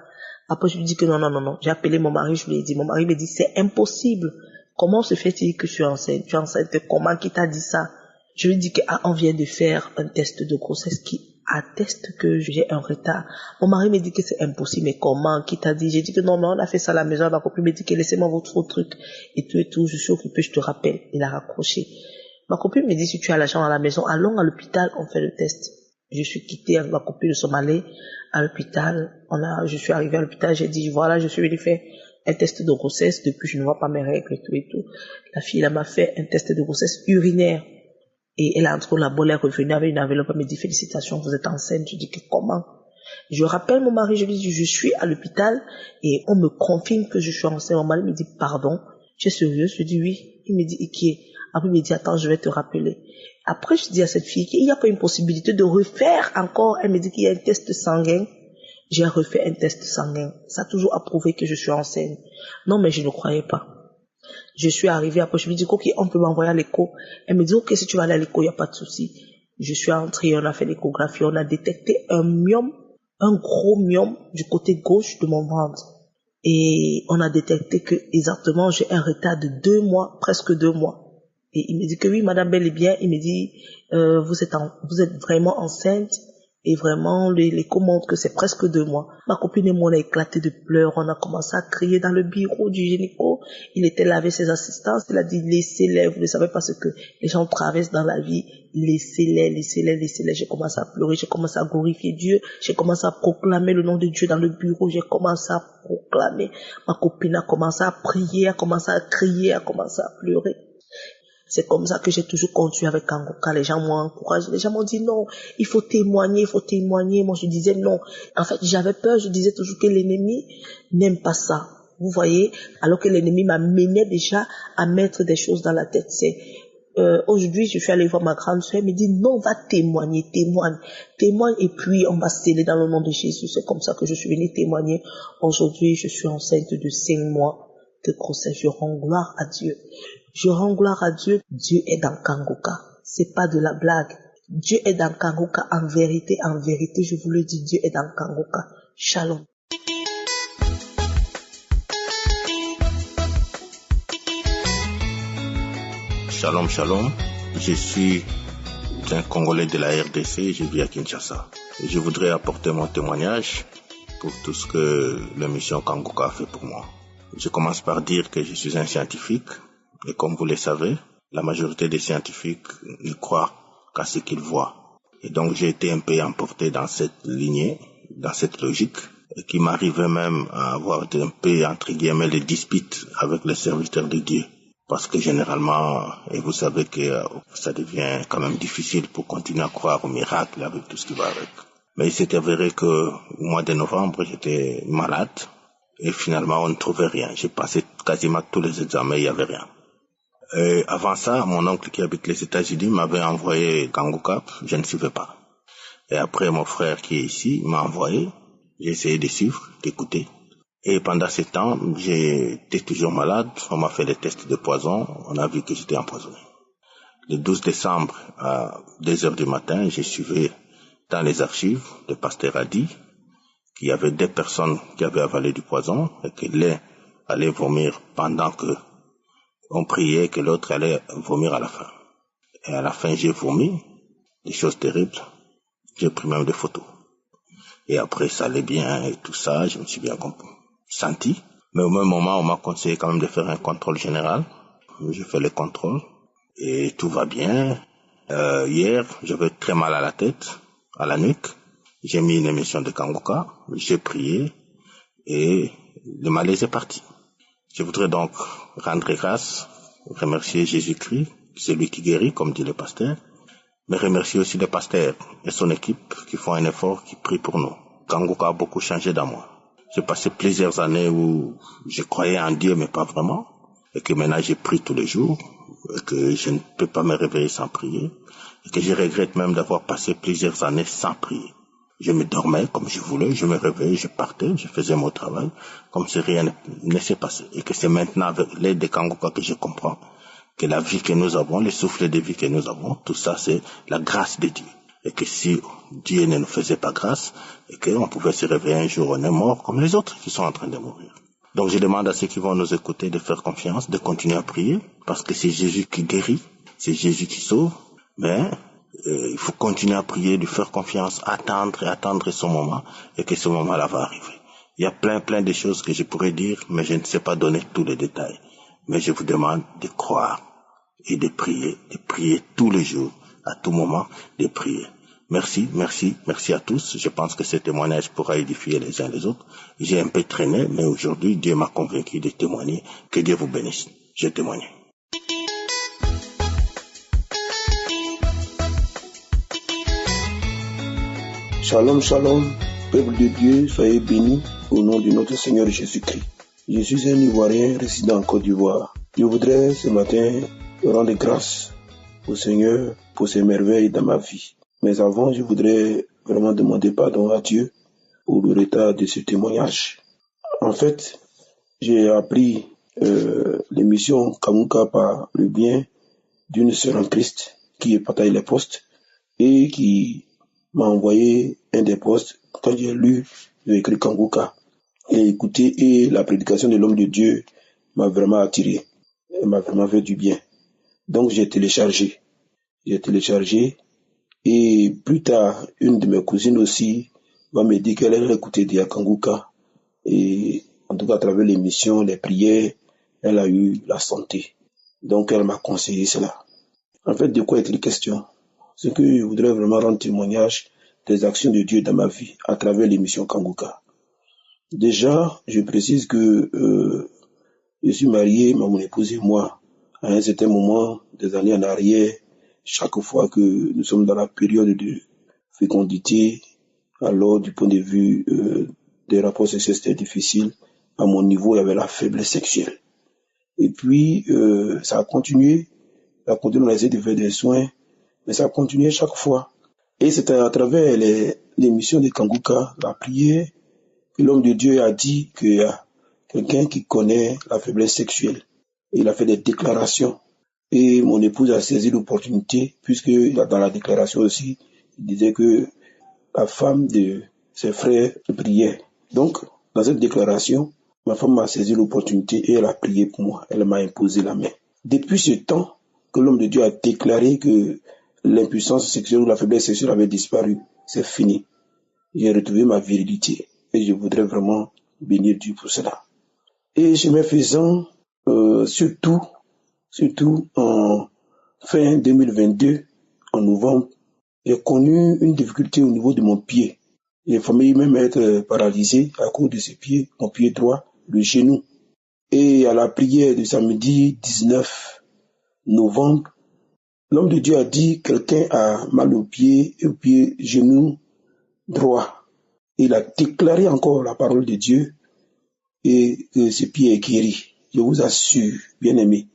Après, je lui dis que non. J'ai appelé mon mari, je lui ai dit. Mon mari me dit, c'est impossible. Comment se fait-il que tu es enceinte? Tu es enceinte, comment? Qui t'a dit ça? Je lui dis que, on vient de faire un test de grossesse qui atteste que j'ai un retard. Mon mari me dit que c'est impossible, mais comment? Qui t'a dit? J'ai dit que non, mais on a fait ça à la maison. Ma copine me dit que laissez-moi votre truc. Et tout, je suis occupée, je te rappelle. Il a raccroché. Ma copine me dit, si tu as l'argent à la maison, allons à l'hôpital, on fait le test. Je suis quittée avec ma copine, nous sommes allés à l'hôpital. Je suis arrivée à l'hôpital, j'ai dit, voilà, je suis venue faire un test de grossesse, depuis je ne vois pas mes règles et tout. La fille, elle m'a fait un test de grossesse urinaire. Et elle a entré au labo, elle est revenue avec une enveloppe, elle me dit, félicitations, vous êtes enceinte. Je dis que comment? Je rappelle mon mari, je lui dis, je suis à l'hôpital et on me confirme que je suis enceinte. Mon mari me dit, pardon, tu es sérieuse? Je dis oui. Il me dit, qui est? Après, il me dit, attends, je vais te rappeler. Après, je dis à cette fille qu'il n'y a pas une possibilité de refaire encore. Elle me dit qu'il y a un test sanguin. J'ai refait un test sanguin. Ça a toujours approuvé que je suis enceinte. Non, mais je ne croyais pas. Je suis arrivée après, je lui dis, ok, on peut m'envoyer à l'écho. Elle me dit, ok, si tu vas aller à l'écho, il n'y a pas de souci. Je suis entrée, on a fait l'échographie, on a détecté un myome, un gros myome du côté gauche de mon ventre. Et on a détecté que exactement j'ai un retard de 2 mois, presque 2 mois. Et il me dit que oui, madame, bel et bien, il me dit, vous êtes vraiment enceinte. Et vraiment, l'écho montre que c'est presque 2 mois. Ma copine et moi, on a éclaté de pleurs. On a commencé à crier dans le bureau du gynéco. Il était là avec ses assistants. Il a dit, laissez-les. Vous ne savez pas ce que les gens traversent dans la vie. Laissez-les. J'ai commencé à pleurer. J'ai commencé à glorifier Dieu. J'ai commencé à proclamer le nom de Dieu dans le bureau. J'ai commencé à proclamer. Ma copine a commencé à prier, a commencé à crier, a commencé à pleurer. C'est comme ça que j'ai toujours continué avec Kangoka. Les gens m'ont encouragé. Les gens m'ont dit non, il faut témoigner. Moi, je disais non. En fait, j'avais peur. Je disais toujours que l'ennemi n'aime pas ça. Vous voyez? Alors que l'ennemi m'amenait déjà à mettre des choses dans la tête. C'est Aujourd'hui, je suis allée voir ma grande sœur, elle me dit, non, va témoigner, témoigne, et puis on va sceller dans le nom de Jésus. C'est comme ça que je suis venue témoigner. Aujourd'hui, je suis enceinte de 5 mois de grossesse. Je rends gloire à Dieu. Je rends gloire à Dieu. Dieu est dans Kangoka. C'est pas de la blague. Dieu est dans Kangoka. En vérité, je vous le dis, Dieu est dans Kangoka. Shalom. Shalom, shalom. Je suis un Congolais de la RDC, je vis à Kinshasa. Et je voudrais apporter mon témoignage pour tout ce que la mission Kangoka a fait pour moi. Je commence par dire que je suis un scientifique, et comme vous le savez, la majorité des scientifiques ne croient qu'à ce qu'ils voient. Et donc j'ai été un peu emporté dans cette lignée, dans cette logique, et qui m'arrivait même à avoir un peu, entre guillemets, des disputes avec les serviteurs de Dieu. Parce que généralement, et vous savez que ça devient quand même difficile pour continuer à croire au miracle avec tout ce qui va avec. Mais il s'est avéré que au mois de novembre, j'étais malade et finalement on ne trouvait rien. J'ai passé quasiment tous les examens, il n'y avait rien. Et avant ça, mon oncle qui habite les États-Unis m'avait envoyé Kangoka, je ne suivais pas. Et après, mon frère qui est ici m'a envoyé, j'ai essayé de suivre, d'écouter. Et pendant ce temps, j'étais toujours malade, on m'a fait des tests de poison, on a vu que j'étais empoisonné. Le 12 décembre, à 2h du matin, j'ai suivi dans les archives, le pasteur a dit qu'il y avait 2 personnes qui avaient avalé du poison et que l'un allait vomir pendant que on priait, que l'autre allait vomir à la fin. Et à la fin, j'ai vomi, des choses terribles, j'ai pris même des photos. Et après, ça allait bien et tout ça, je me suis bien senti. Mais au même moment, on m'a conseillé quand même de faire un contrôle général. J'ai fait le contrôle et tout va bien. Hier, j'avais très mal à la tête, à la nuque. J'ai mis une émission de Kangoka, j'ai prié et le malaise est parti. Je voudrais donc rendre grâce, remercier Jésus-Christ, celui qui guérit, comme dit le pasteur, mais remercier aussi le pasteur et son équipe qui font un effort, qui prient pour nous. Kangoka a beaucoup changé dans moi. J'ai passé plusieurs années où je croyais en Dieu, mais pas vraiment, et que maintenant j'ai prie tous les jours, et que je ne peux pas me réveiller sans prier, et que je regrette même d'avoir passé plusieurs années sans prier. Je me dormais comme je voulais, je me réveillais, je partais, je faisais mon travail, comme si rien ne s'est passé. Et que c'est maintenant avec l'aide de Kangoka que je comprends que la vie que nous avons, le souffle de vie que nous avons, tout ça c'est la grâce de Dieu. Et que si Dieu ne nous faisait pas grâce, et qu'on pouvait se réveiller un jour, on est mort comme les autres qui sont en train de mourir. Donc je demande à ceux qui vont nous écouter de faire confiance, de continuer à prier, parce que c'est Jésus qui guérit, c'est Jésus qui sauve, mais il faut continuer à prier, de faire confiance, attendre son moment, et que ce moment-là va arriver. Il y a plein de choses que je pourrais dire, mais je ne sais pas donner tous les détails. Mais je vous demande de croire et de prier tous les jours, à tout moment, de prier. Merci à tous. Je pense que ce témoignage pourra édifier les uns les autres. J'ai un peu traîné, mais aujourd'hui, Dieu m'a convaincu de témoigner. Que Dieu vous bénisse. Je témoigne. Shalom, shalom, peuple de Dieu, soyez bénis au nom de notre Seigneur Jésus-Christ. Je suis un Ivoirien résident en Côte d'Ivoire. Je voudrais ce matin rendre grâce au Seigneur pour ses merveilles dans ma vie. Mais avant, je voudrais vraiment demander pardon à Dieu pour le retard de ce témoignage. En fait, j'ai appris l'émission Kangoka par le bien d'une sœur en Christ qui partage les posts et qui m'a envoyé un des posts. Quand j'ai lu, j'ai écrit Kangoka et écouté, et la prédication de l'homme de Dieu m'a vraiment attiré. Elle m'a vraiment fait du bien. Donc j'ai téléchargé. Et plus tard, une de mes cousines aussi m'a dit qu'elle allait écouter Dia Kangoka. Et en tout cas, à travers l'émission, les prières, elle a eu la santé. Donc elle m'a conseillé cela. En fait, de quoi est-il question? C'est que je voudrais vraiment rendre témoignage des actions de Dieu dans ma vie à travers l'émission Kangoka. Déjà, je précise que je suis marié, mon épouse et moi, à un certain moment des années en arrière, chaque fois que nous sommes dans la période de fécondité, alors du point de vue des rapports sexuels, c'était difficile. À mon niveau, il y avait la faiblesse sexuelle. Et puis, ça a continué La continué, on a essayé de faire des soins, mais ça a continué chaque fois. Et c'est à travers l'émission de Kanguka, la prière, que l'homme de Dieu a dit qu'il y a quelqu'un qui connaît la faiblesse sexuelle. Et il a fait des déclarations. Et mon épouse a saisi l'opportunité, puisque dans la déclaration aussi, il disait que la femme de ses frères priait. Donc, dans cette déclaration, ma femme m'a saisi l'opportunité et elle a prié pour moi. Elle m'a imposé la main. Depuis ce temps que l'homme de Dieu a déclaré que l'impuissance sexuelle ou la faiblesse sexuelle avait disparu, c'est fini. J'ai retrouvé ma virilité et je voudrais vraiment bénir Dieu pour cela. Et chemin faisant, surtout en fin 2022, en novembre, j'ai connu une difficulté au niveau de mon pied. J'ai failli même être paralysé à cause de ce pied, mon pied droit, le genou. Et à la prière de samedi 19 novembre, l'homme de Dieu a dit quelqu'un a mal au pied genou droit. Il a déclaré encore la parole de Dieu et que ce pied est guéri. Je vous assure, bien-aimé,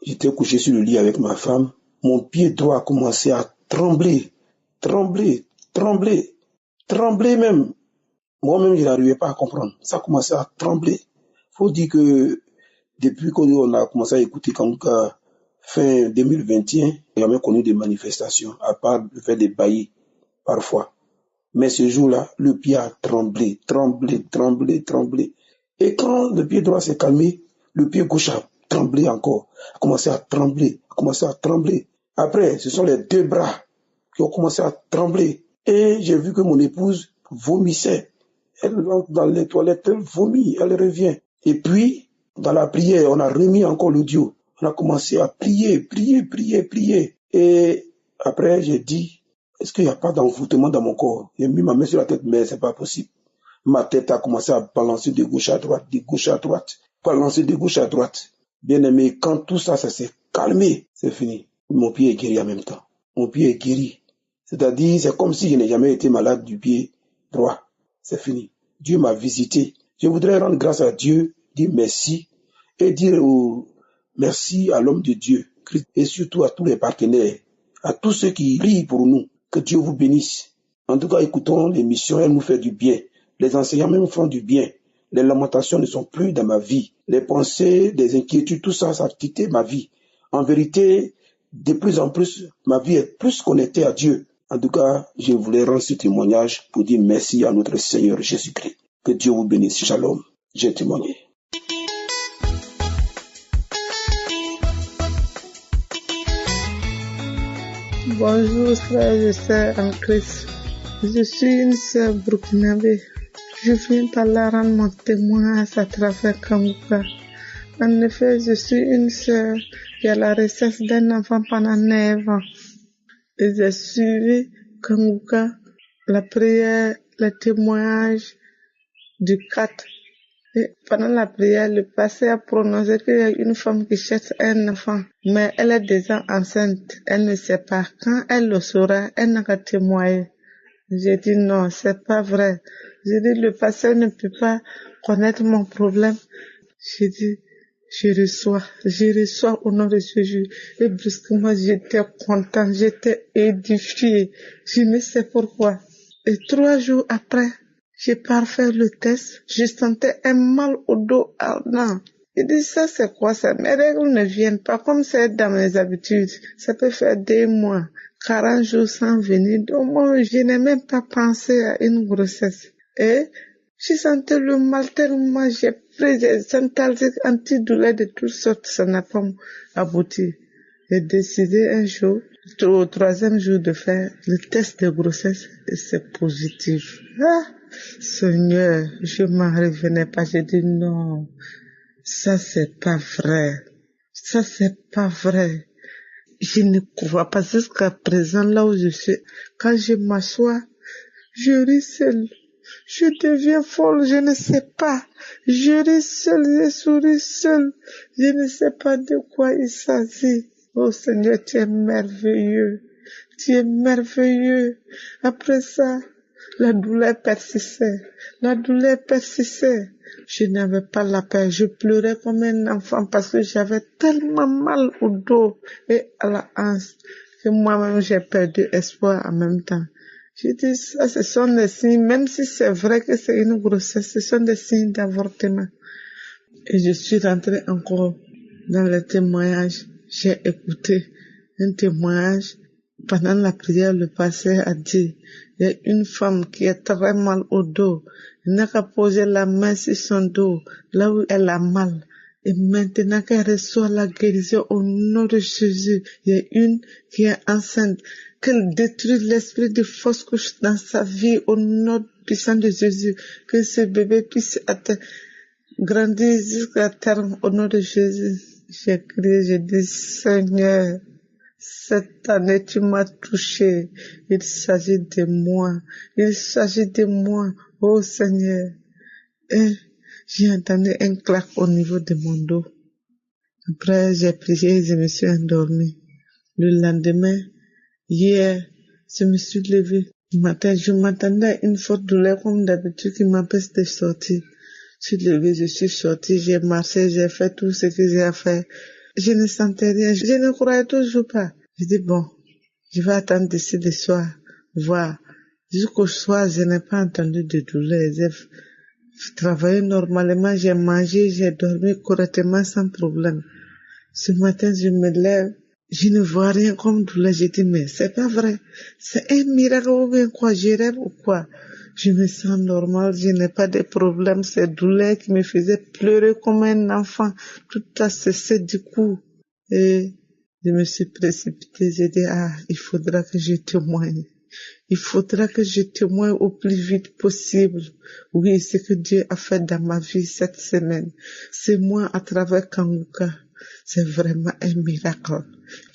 j'étais couché sur le lit avec ma femme. Mon pied droit a commencé à trembler même. Moi-même, je n'arrivais pas à comprendre. Ça a commencé à trembler. Faut dire que depuis qu'on a commencé à écouter Kanguka fin 2021, j'ai jamais connu des manifestations, à part le fait des baillis, parfois. Mais ce jour-là, le pied a tremblé. Et quand le pied droit s'est calmé, le pied gauche a tremblé encore, a commencé à trembler. Après, ce sont les deux bras qui ont commencé à trembler. Et j'ai vu que mon épouse vomissait. Elle rentre dans les toilettes, elle vomit, elle revient. Et puis, dans la prière, on a remis encore l'audio. On a commencé à prier. Et après, j'ai dit, est-ce qu'il n'y a pas d'envoûtement dans mon corps? J'ai mis ma main sur la tête, mais c'est pas possible. Ma tête a commencé à balancer de gauche à droite. Bien aimé, quand tout ça s'est calmé, c'est fini. Mon pied est guéri en même temps. C'est-à-dire, c'est comme si je n'ai jamais été malade du pied droit. C'est fini. Dieu m'a visité. Je voudrais rendre grâce à Dieu, dire merci et dire merci à l'homme de Dieu et surtout à tous les partenaires, à tous ceux qui prient pour nous. Que Dieu vous bénisse. En tout cas, écoutons l'émission, elle nous fait du bien. Les enseignants même font du bien. Les lamentations ne sont plus dans ma vie. Les pensées, des inquiétudes, tout ça, ça a quitté ma vie. En vérité, de plus en plus, ma vie est plus connectée à Dieu. En tout cas, je voulais rendre ce témoignage pour dire merci à notre Seigneur Jésus-Christ. Que Dieu vous bénisse. Shalom. J'ai témoigné. Bonjour frères et sœurs en Christ. Je suis une sœur burkinabé. Je viens par là rendre mon témoignage à travers Kanguka. En effet, je suis une sœur qui a la recherche d'un enfant pendant 9 ans. Et j'ai suivi Kanguka, la prière, le témoignage du 4. Et pendant la prière, le pasteur a prononcé qu'il y a une femme qui cherche un enfant, mais elle est déjà enceinte. Elle ne sait pas. Quand elle le saura, elle n'a qu'à témoigner. J'ai dit non, c'est pas vrai. J'ai dit le pasteur ne peut pas connaître mon problème. J'ai dit je reçois au nom de Jésus. Et brusquement, j'étais contente, j'étais édifiée. Je ne sais pourquoi. Et 3 jours après, j'ai parfait le test. Je sentais un mal au dos ardent. J'ai dit ça c'est quoi ça? Mes règles ne viennent pas comme c'est dans mes habitudes. Ça peut faire 2 mois, 40 jours sans venir. Donc moi, je n'ai même pas pensé à une grossesse. Et je sentais le mal tellement, j'ai pris des antalgiques antidouleurs de toutes sortes, ça n'a pas abouti. J'ai décidé un jour, au 3e jour, de faire le test de grossesse et c'est positif. Ah, Seigneur, je m'en revenais pas, j'ai dit non, ça c'est pas vrai. Je ne crois pas jusqu'à présent là où je suis. Quand je m'assois, je ris seule. Je deviens folle, je ne sais pas. Je ris seule, je souris seule. Je ne sais pas de quoi il s'agit. Oh Seigneur, tu es merveilleux. Après ça, La douleur persistait. Je n'avais pas la paix. Je pleurais comme un enfant parce que j'avais tellement mal au dos et à la hanche que moi-même j'ai perdu espoir en même temps. Je dis ça, ce sont des signes, même si c'est vrai que c'est une grossesse, ce sont des signes d'avortement. Et je suis rentrée encore dans le témoignage. J'ai écouté un témoignage. Pendant la prière, le pasteur a dit, il y a une femme qui a très mal au dos. Elle n'a qu'à poser la main sur son dos, là où elle a mal. Et maintenant qu'elle reçoit la guérison au nom de Jésus, il y a une qui est enceinte, qu'elle détruit l'esprit de fausse couche dans sa vie au nom puissant de Jésus, que ce bébé puisse grandir jusqu'à terme au nom de Jésus. J'ai crié, j'ai dit, Seigneur, cette année, tu m'as touché. Il s'agit de moi. Oh Seigneur. Et j'ai entendu un claque au niveau de mon dos. Après, j'ai prié et je me suis endormi. Le lendemain, hier, je me suis levée. Le matin, je m'attendais à une forte douleur comme d'habitude qui m'empêche de sortir. Je suis levée, je suis sortie, j'ai marché, j'ai fait tout ce que j'ai à faire. Je ne sentais rien, je ne croyais toujours pas. Je dis bon, je vais attendre d'ici le soir, voir. Jusqu'au soir, je n'ai pas entendu de douleur. J'ai travaillé normalement, j'ai mangé, j'ai dormi correctement sans problème. Ce matin, je me lève, je ne vois rien comme douleur. Je dis mais c'est pas vrai, c'est un miracle ou bien quoi, je rêve ou quoi? Je me sens normal, je n'ai pas de problème. Cette douleur qui me faisait pleurer comme un enfant, tout a cessé du coup. Et je me suis précipitée, j'ai dit, il faudra que je témoigne. Il faudra que je témoigne au plus vite possible. Oui, ce que Dieu a fait dans ma vie cette semaine. C'est moi à travers Kanguka. C'est vraiment un miracle.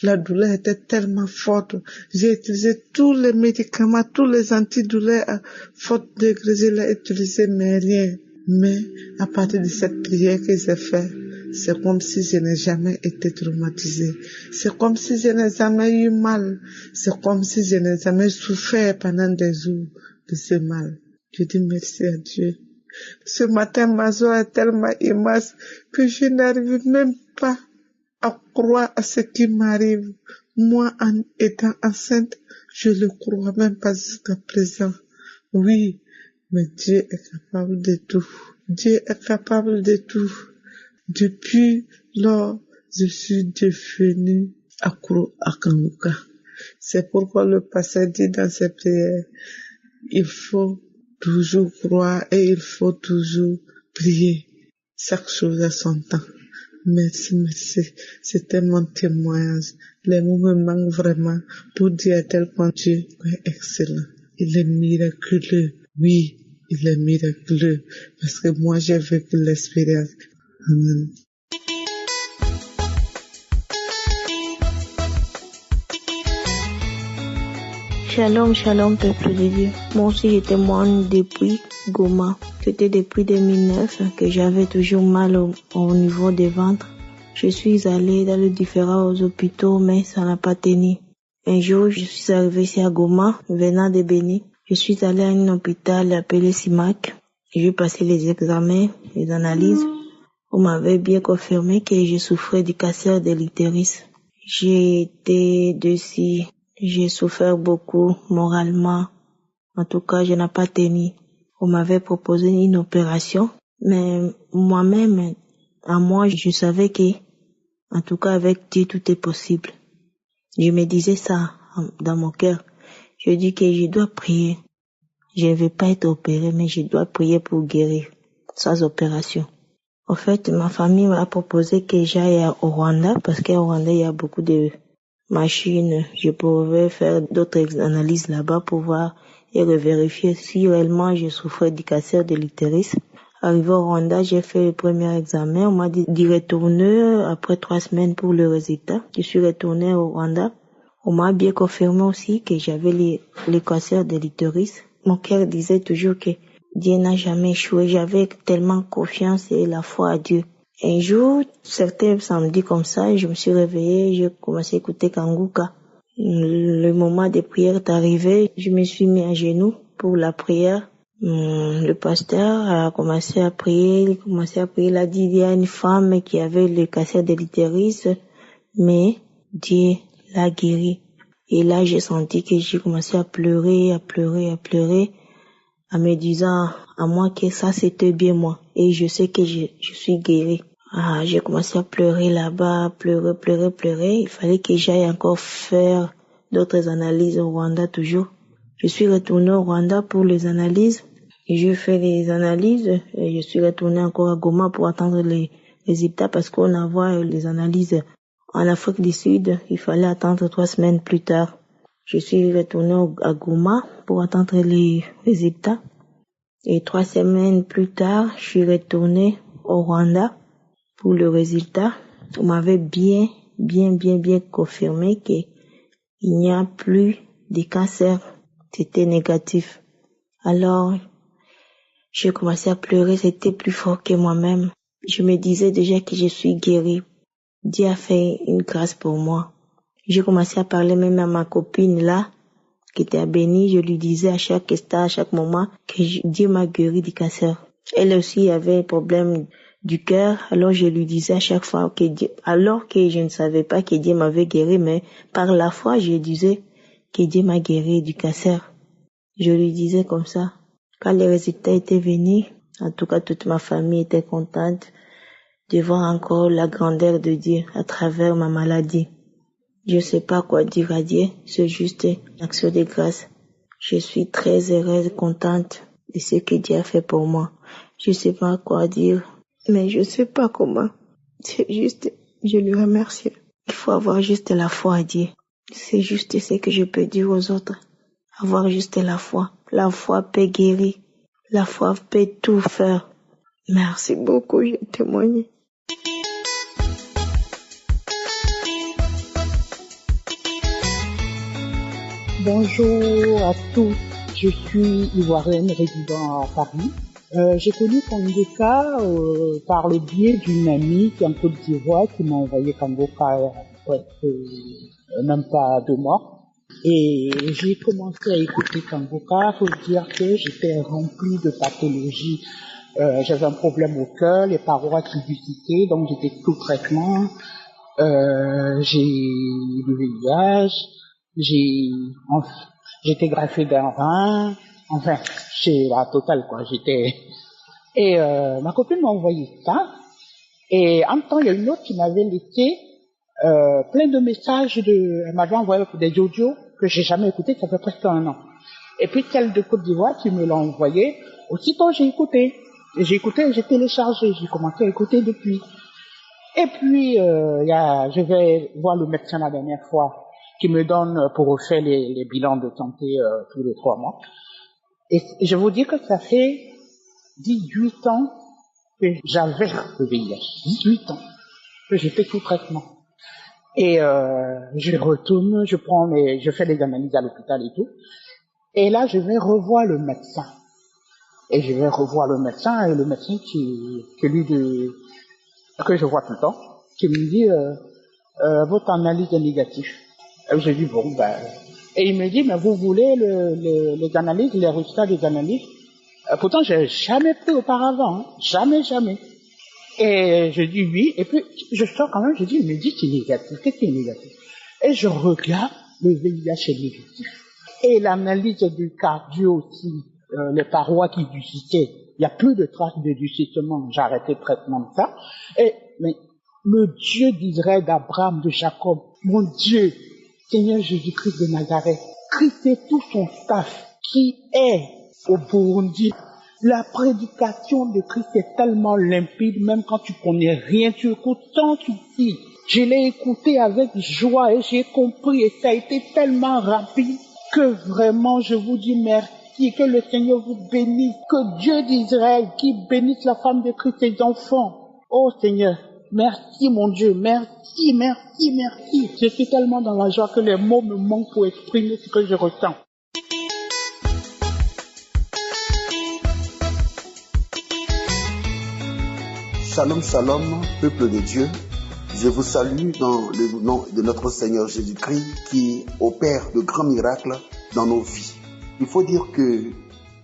La douleur était tellement forte. J'ai utilisé tous les médicaments, tous les antidouleurs à fort degré. Je l'ai utilisé, mais rien. Mais à partir de cette prière que j'ai faite, c'est comme si je n'ai jamais été traumatisée. C'est comme si je n'ai jamais eu mal. C'est comme si je n'ai jamais souffert pendant des jours de ce mal. Je dis merci à Dieu. Ce matin, ma joie est tellement immense que je n'arrive même pas à croire à ce qui m'arrive. Moi, en étant enceinte, je le crois même pas jusqu'à présent. Oui, mais Dieu est capable de tout. Dieu est capable de tout. Depuis lors, je suis devenue accro à Kanguka. C'est pourquoi le pasteur dit dans ses prières, il faut toujours croire et il faut toujours prier. Chaque chose à son temps. Merci. C'était mon témoignage. Les mots me manquent vraiment pour dire à tel point Dieu est excellent. Il est miraculeux. Oui, il est miraculeux. Parce que moi, j'ai vécu l'expérience. Amen. Shalom, peuple de Dieu. Moi aussi, je témoigne depuis Goma. C'était depuis 2009 que j'avais toujours mal au niveau des ventres. Je suis allée dans les différents hôpitaux, mais ça n'a pas tenu. Un jour, je suis arrivée ici à Goma, venant de Béni. Je suis allée à un hôpital appelé Simac. J'ai passé les examens, les analyses. On m'avait bien confirmé que je souffrais du cancer de l'utérus. J'ai été dessus. J'ai souffert beaucoup moralement. En tout cas, je n'ai pas tenu. On m'avait proposé une opération, mais moi-même, je savais que, en tout cas, avec Dieu, tout est possible. Je me disais ça dans mon cœur. Je dis que je dois prier. Je ne vais pas être opérée, mais je dois prier pour guérir, sans opération. En fait, ma famille m'a proposé que j'aille au Rwanda, parce qu'au Rwanda, il y a beaucoup de machines. Je pouvais faire d'autres analyses là-bas pour voir et revérifier si réellement je souffrais du cancer de l'utérus. Arrivé au Rwanda, j'ai fait le premier examen. On m'a dit d'y retourner après 3 semaines pour le résultat. Je suis retournée au Rwanda. On m'a bien confirmé aussi que j'avais le cancer de l'utérus. Mon cœur disait toujours que Dieu n'a jamais échoué. J'avais tellement confiance et la foi à Dieu. Un jour, certains samedis comme ça, je me suis réveillée, j'ai commencé à écouter Kanguka. Le moment de prière est arrivé, je me suis mis à genoux. pour la prière. Le pasteur a commencé à prier, il a dit il y a une femme qui avait le cancer de l'utérus, mais Dieu l'a guéri. Et là, j'ai senti que j'ai commencé à pleurer, en me disant à moi que ça c'était bien moi. Et je sais que je suis guérie. J'ai commencé à pleurer là-bas, pleurer. Il fallait que j'aille encore faire d'autres analyses au Rwanda toujours. Je suis retournée au Rwanda pour les analyses. Et j'ai fait les analyses et je suis retournée encore à Goma pour attendre les résultats parce qu'on envoie les analyses en Afrique du Sud. Il fallait attendre 3 semaines plus tard. Je suis retournée à Goma pour attendre les résultats. Et 3 semaines plus tard, je suis retournée au Rwanda pour le résultat. On m'avait bien confirmé qu'il n'y a plus de cancer. C'était négatif. Alors, j'ai commencé à pleurer, c'était plus fort que moi-même. Je me disais déjà que je suis guérie. Dieu a fait une grâce pour moi. J'ai commencé à parler même à ma copine là, qui était à Béni. Je lui disais à chaque instant, à chaque moment, que Dieu m'a guéri du cancer. Elle aussi avait un problème du cœur, alors je lui disais à chaque fois que Dieu, alors que je ne savais pas que Dieu m'avait guéri, mais par la foi, je disais que Dieu m'a guéri du cancer. Je lui disais comme ça. Quand les résultats étaient venus, en tout cas toute ma famille était contente de voir encore la grandeur de Dieu à travers ma maladie. Je sais pas quoi dire à Dieu, c'est juste une action de grâce. Je suis très heureuse, contente de ce que Dieu a fait pour moi. Je sais pas quoi dire, mais je sais pas comment. C'est juste, je lui remercie. Il faut avoir juste la foi à Dieu. C'est juste ce que je peux dire aux autres. Avoir juste la foi. La foi peut guérir. La foi peut tout faire. Merci beaucoup, j'ai témoigné. Bonjour à tous. Je suis ivoirienne résidant à Paris. J'ai connu Kangoka par le biais d'une amie qui est en Côte d'Ivoire qui m'a envoyé Kangoka même pas 2 mois. Et j'ai commencé à écouter Kangoka. Faut dire que j'étais remplie de pathologies. J'avais un problème au cœur, les parois qui visitaient, donc j'étais sous traitement. J'ai le VIH, j'étais greffé d'un rein, enfin, c'est la totale quoi. Et ma copine m'a envoyé ça. Et en même temps, il y a une autre qui m'avait laissé plein de messages elle m'avait envoyé des audios que j'ai jamais écoutés, ça fait presque 1 an. Et puis celle de Côte d'Ivoire qui me l'a envoyé, aussitôt j'ai écouté, j'ai téléchargé, j'ai commencé à écouter depuis. Et puis je vais voir le médecin la dernière fois qui me donne pour refaire les bilans de santé tous les 3 mois. Et je vous dis que ça fait 18 ans que j'avais le VIH, 18 ans que j'étais sous traitement. Et je retourne, je fais les analyses à l'hôpital et tout. Et là, je vais revoir le médecin. Et le médecin que je vois tout le temps, qui me dit, votre analyse est négative. Et je dis, bon, et il me dit, mais vous voulez les analyses, les résultats des analyses? Pourtant, j'ai jamais pris auparavant, hein. Jamais. Et je dis oui, et puis je sors quand même, je dis, il me dit c'est négatif, qu'est-ce qui est négatif? Et je regarde, le VIH est négatif. Et l'analyse du cardio aussi, les parois qui ducitaient, il n'y a plus de traces de ducitement, j'ai arrêté le traitement de ça. Mais le Dieu d'Israël, d'Abraham, de Jacob, mon Dieu, Seigneur Jésus-Christ de Nazareth, Christ et tout son staff qui est au Burundi. La prédication de Christ est tellement limpide, même quand tu connais rien, tu écoutes sans souci. Je l'ai écouté avec joie et j'ai compris et ça a été tellement rapide que vraiment je vous dis merci, que le Seigneur vous bénisse, que Dieu d'Israël qui bénisse la femme de Christ et ses enfants. Oh Seigneur, merci mon Dieu, merci. Je suis tellement dans la joie que les mots me manquent pour exprimer ce que je ressens. Shalom, shalom, peuple de Dieu. Je vous salue dans le nom de notre Seigneur Jésus-Christ qui opère de grands miracles dans nos vies. Il faut dire que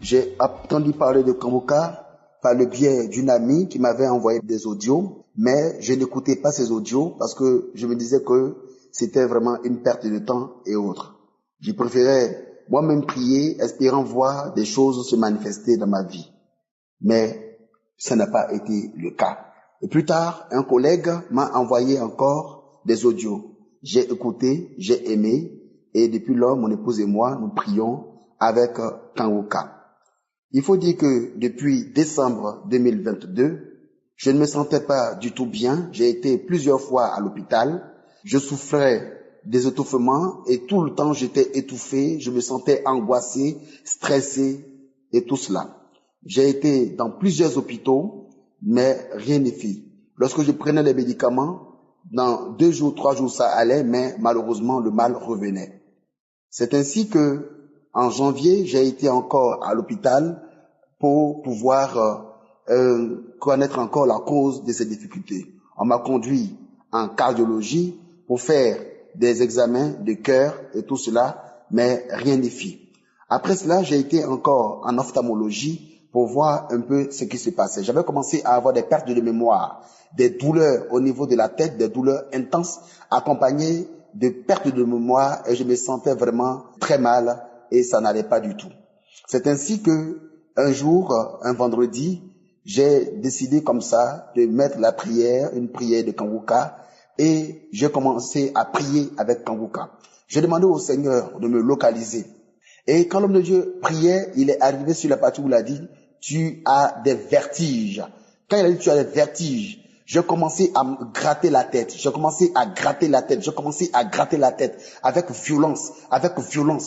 J'ai entendu parler de Kanguka par le biais d'une amie qui m'avait envoyé des audios, mais je n'écoutais pas ces audios parce que je me disais que c'était vraiment une perte de temps et autres. Je préférais moi-même prier, espérant voir des choses se manifester dans ma vie. Mais ça n'a pas été le cas. Et plus tard, un collègue m'a envoyé encore des audios. J'ai écouté, j'ai aimé, et depuis lors, mon épouse et moi, nous prions avec Kanguka. Il faut dire que depuis décembre 2022, je ne me sentais pas du tout bien. J'ai été plusieurs fois à l'hôpital. Je souffrais des étouffements et tout le temps j'étais étouffé. Je me sentais angoissé, stressé et tout cela. J'ai été dans plusieurs hôpitaux, mais rien n'est fait. Lorsque je prenais les médicaments, dans 2 jours, 3 jours, ça allait, mais malheureusement, le mal revenait. C'est ainsi que, en janvier, j'ai été encore à l'hôpital pour pouvoir connaître encore la cause de ces difficultés. On m'a conduit en cardiologie pour faire des examens de cœur et tout cela, mais rien n'est fait. Après cela, j'ai été encore en ophtalmologie pour voir un peu ce qui se passait. J'avais commencé à avoir des pertes de mémoire, des douleurs au niveau de la tête, des douleurs intenses, accompagnées de pertes de mémoire, et je me sentais vraiment très mal et ça n'allait pas du tout. C'est ainsi que un jour, un vendredi, j'ai décidé comme ça de mettre la prière, une prière de Kanguka, et j'ai commencé à prier avec Kanguka. J'ai demandé au Seigneur de me localiser. Et quand l'homme de Dieu priait, il est arrivé sur la partie où il a dit, tu as des vertiges. Quand il a dit tu as des vertiges, j'ai commencé à me gratter la tête. J'ai commencé à gratter la tête. J'ai commencé à gratter la tête avec violence,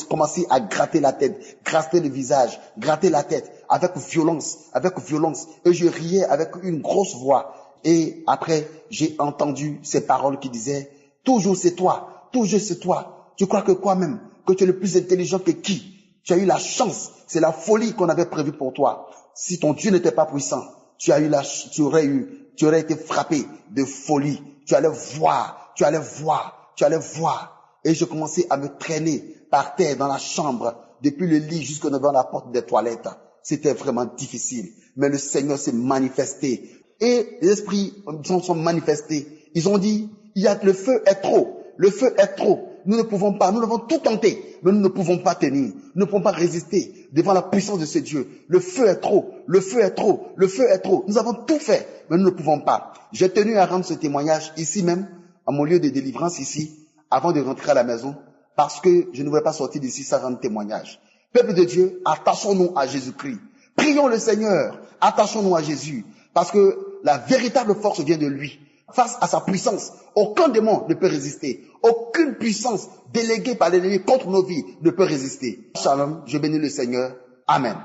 commencer à gratter la tête, gratter le visage, gratter la tête avec violence. Et je riais avec une grosse voix. Et après, j'ai entendu ces paroles qui disaient, toujours c'est toi, toujours c'est toi. Tu crois que quoi même? Que tu es le plus intelligent que qui? Tu as eu la chance. C'est la folie qu'on avait prévue pour toi. Si ton Dieu n'était pas puissant, tu aurais été frappé de folie. Tu allais voir. Et je commençais à me traîner par terre dans la chambre, depuis le lit jusqu'au devant la porte des toilettes. C'était vraiment difficile. Mais le Seigneur s'est manifesté. Et les esprits sont manifestés. Ils ont dit, le feu est trop. Le feu est trop. Nous ne pouvons pas, nous l'avons tout tenté, mais nous ne pouvons pas tenir. Nous ne pouvons pas résister devant la puissance de ce Dieu. Le feu est trop. Nous avons tout fait, mais nous ne pouvons pas. J'ai tenu à rendre ce témoignage ici même, à mon lieu de délivrance ici, avant de rentrer à la maison, parce que je ne voulais pas sortir d'ici sans rendre témoignage. Peuple de Dieu, attachons-nous à Jésus-Christ. Prions le Seigneur, attachons-nous à Jésus, parce que la véritable force vient de lui. Face à sa puissance, aucun démon ne peut résister. Aucune puissance déléguée par l'ennemi contre nos vies ne peut résister. Shalom, je bénis le Seigneur. Amen.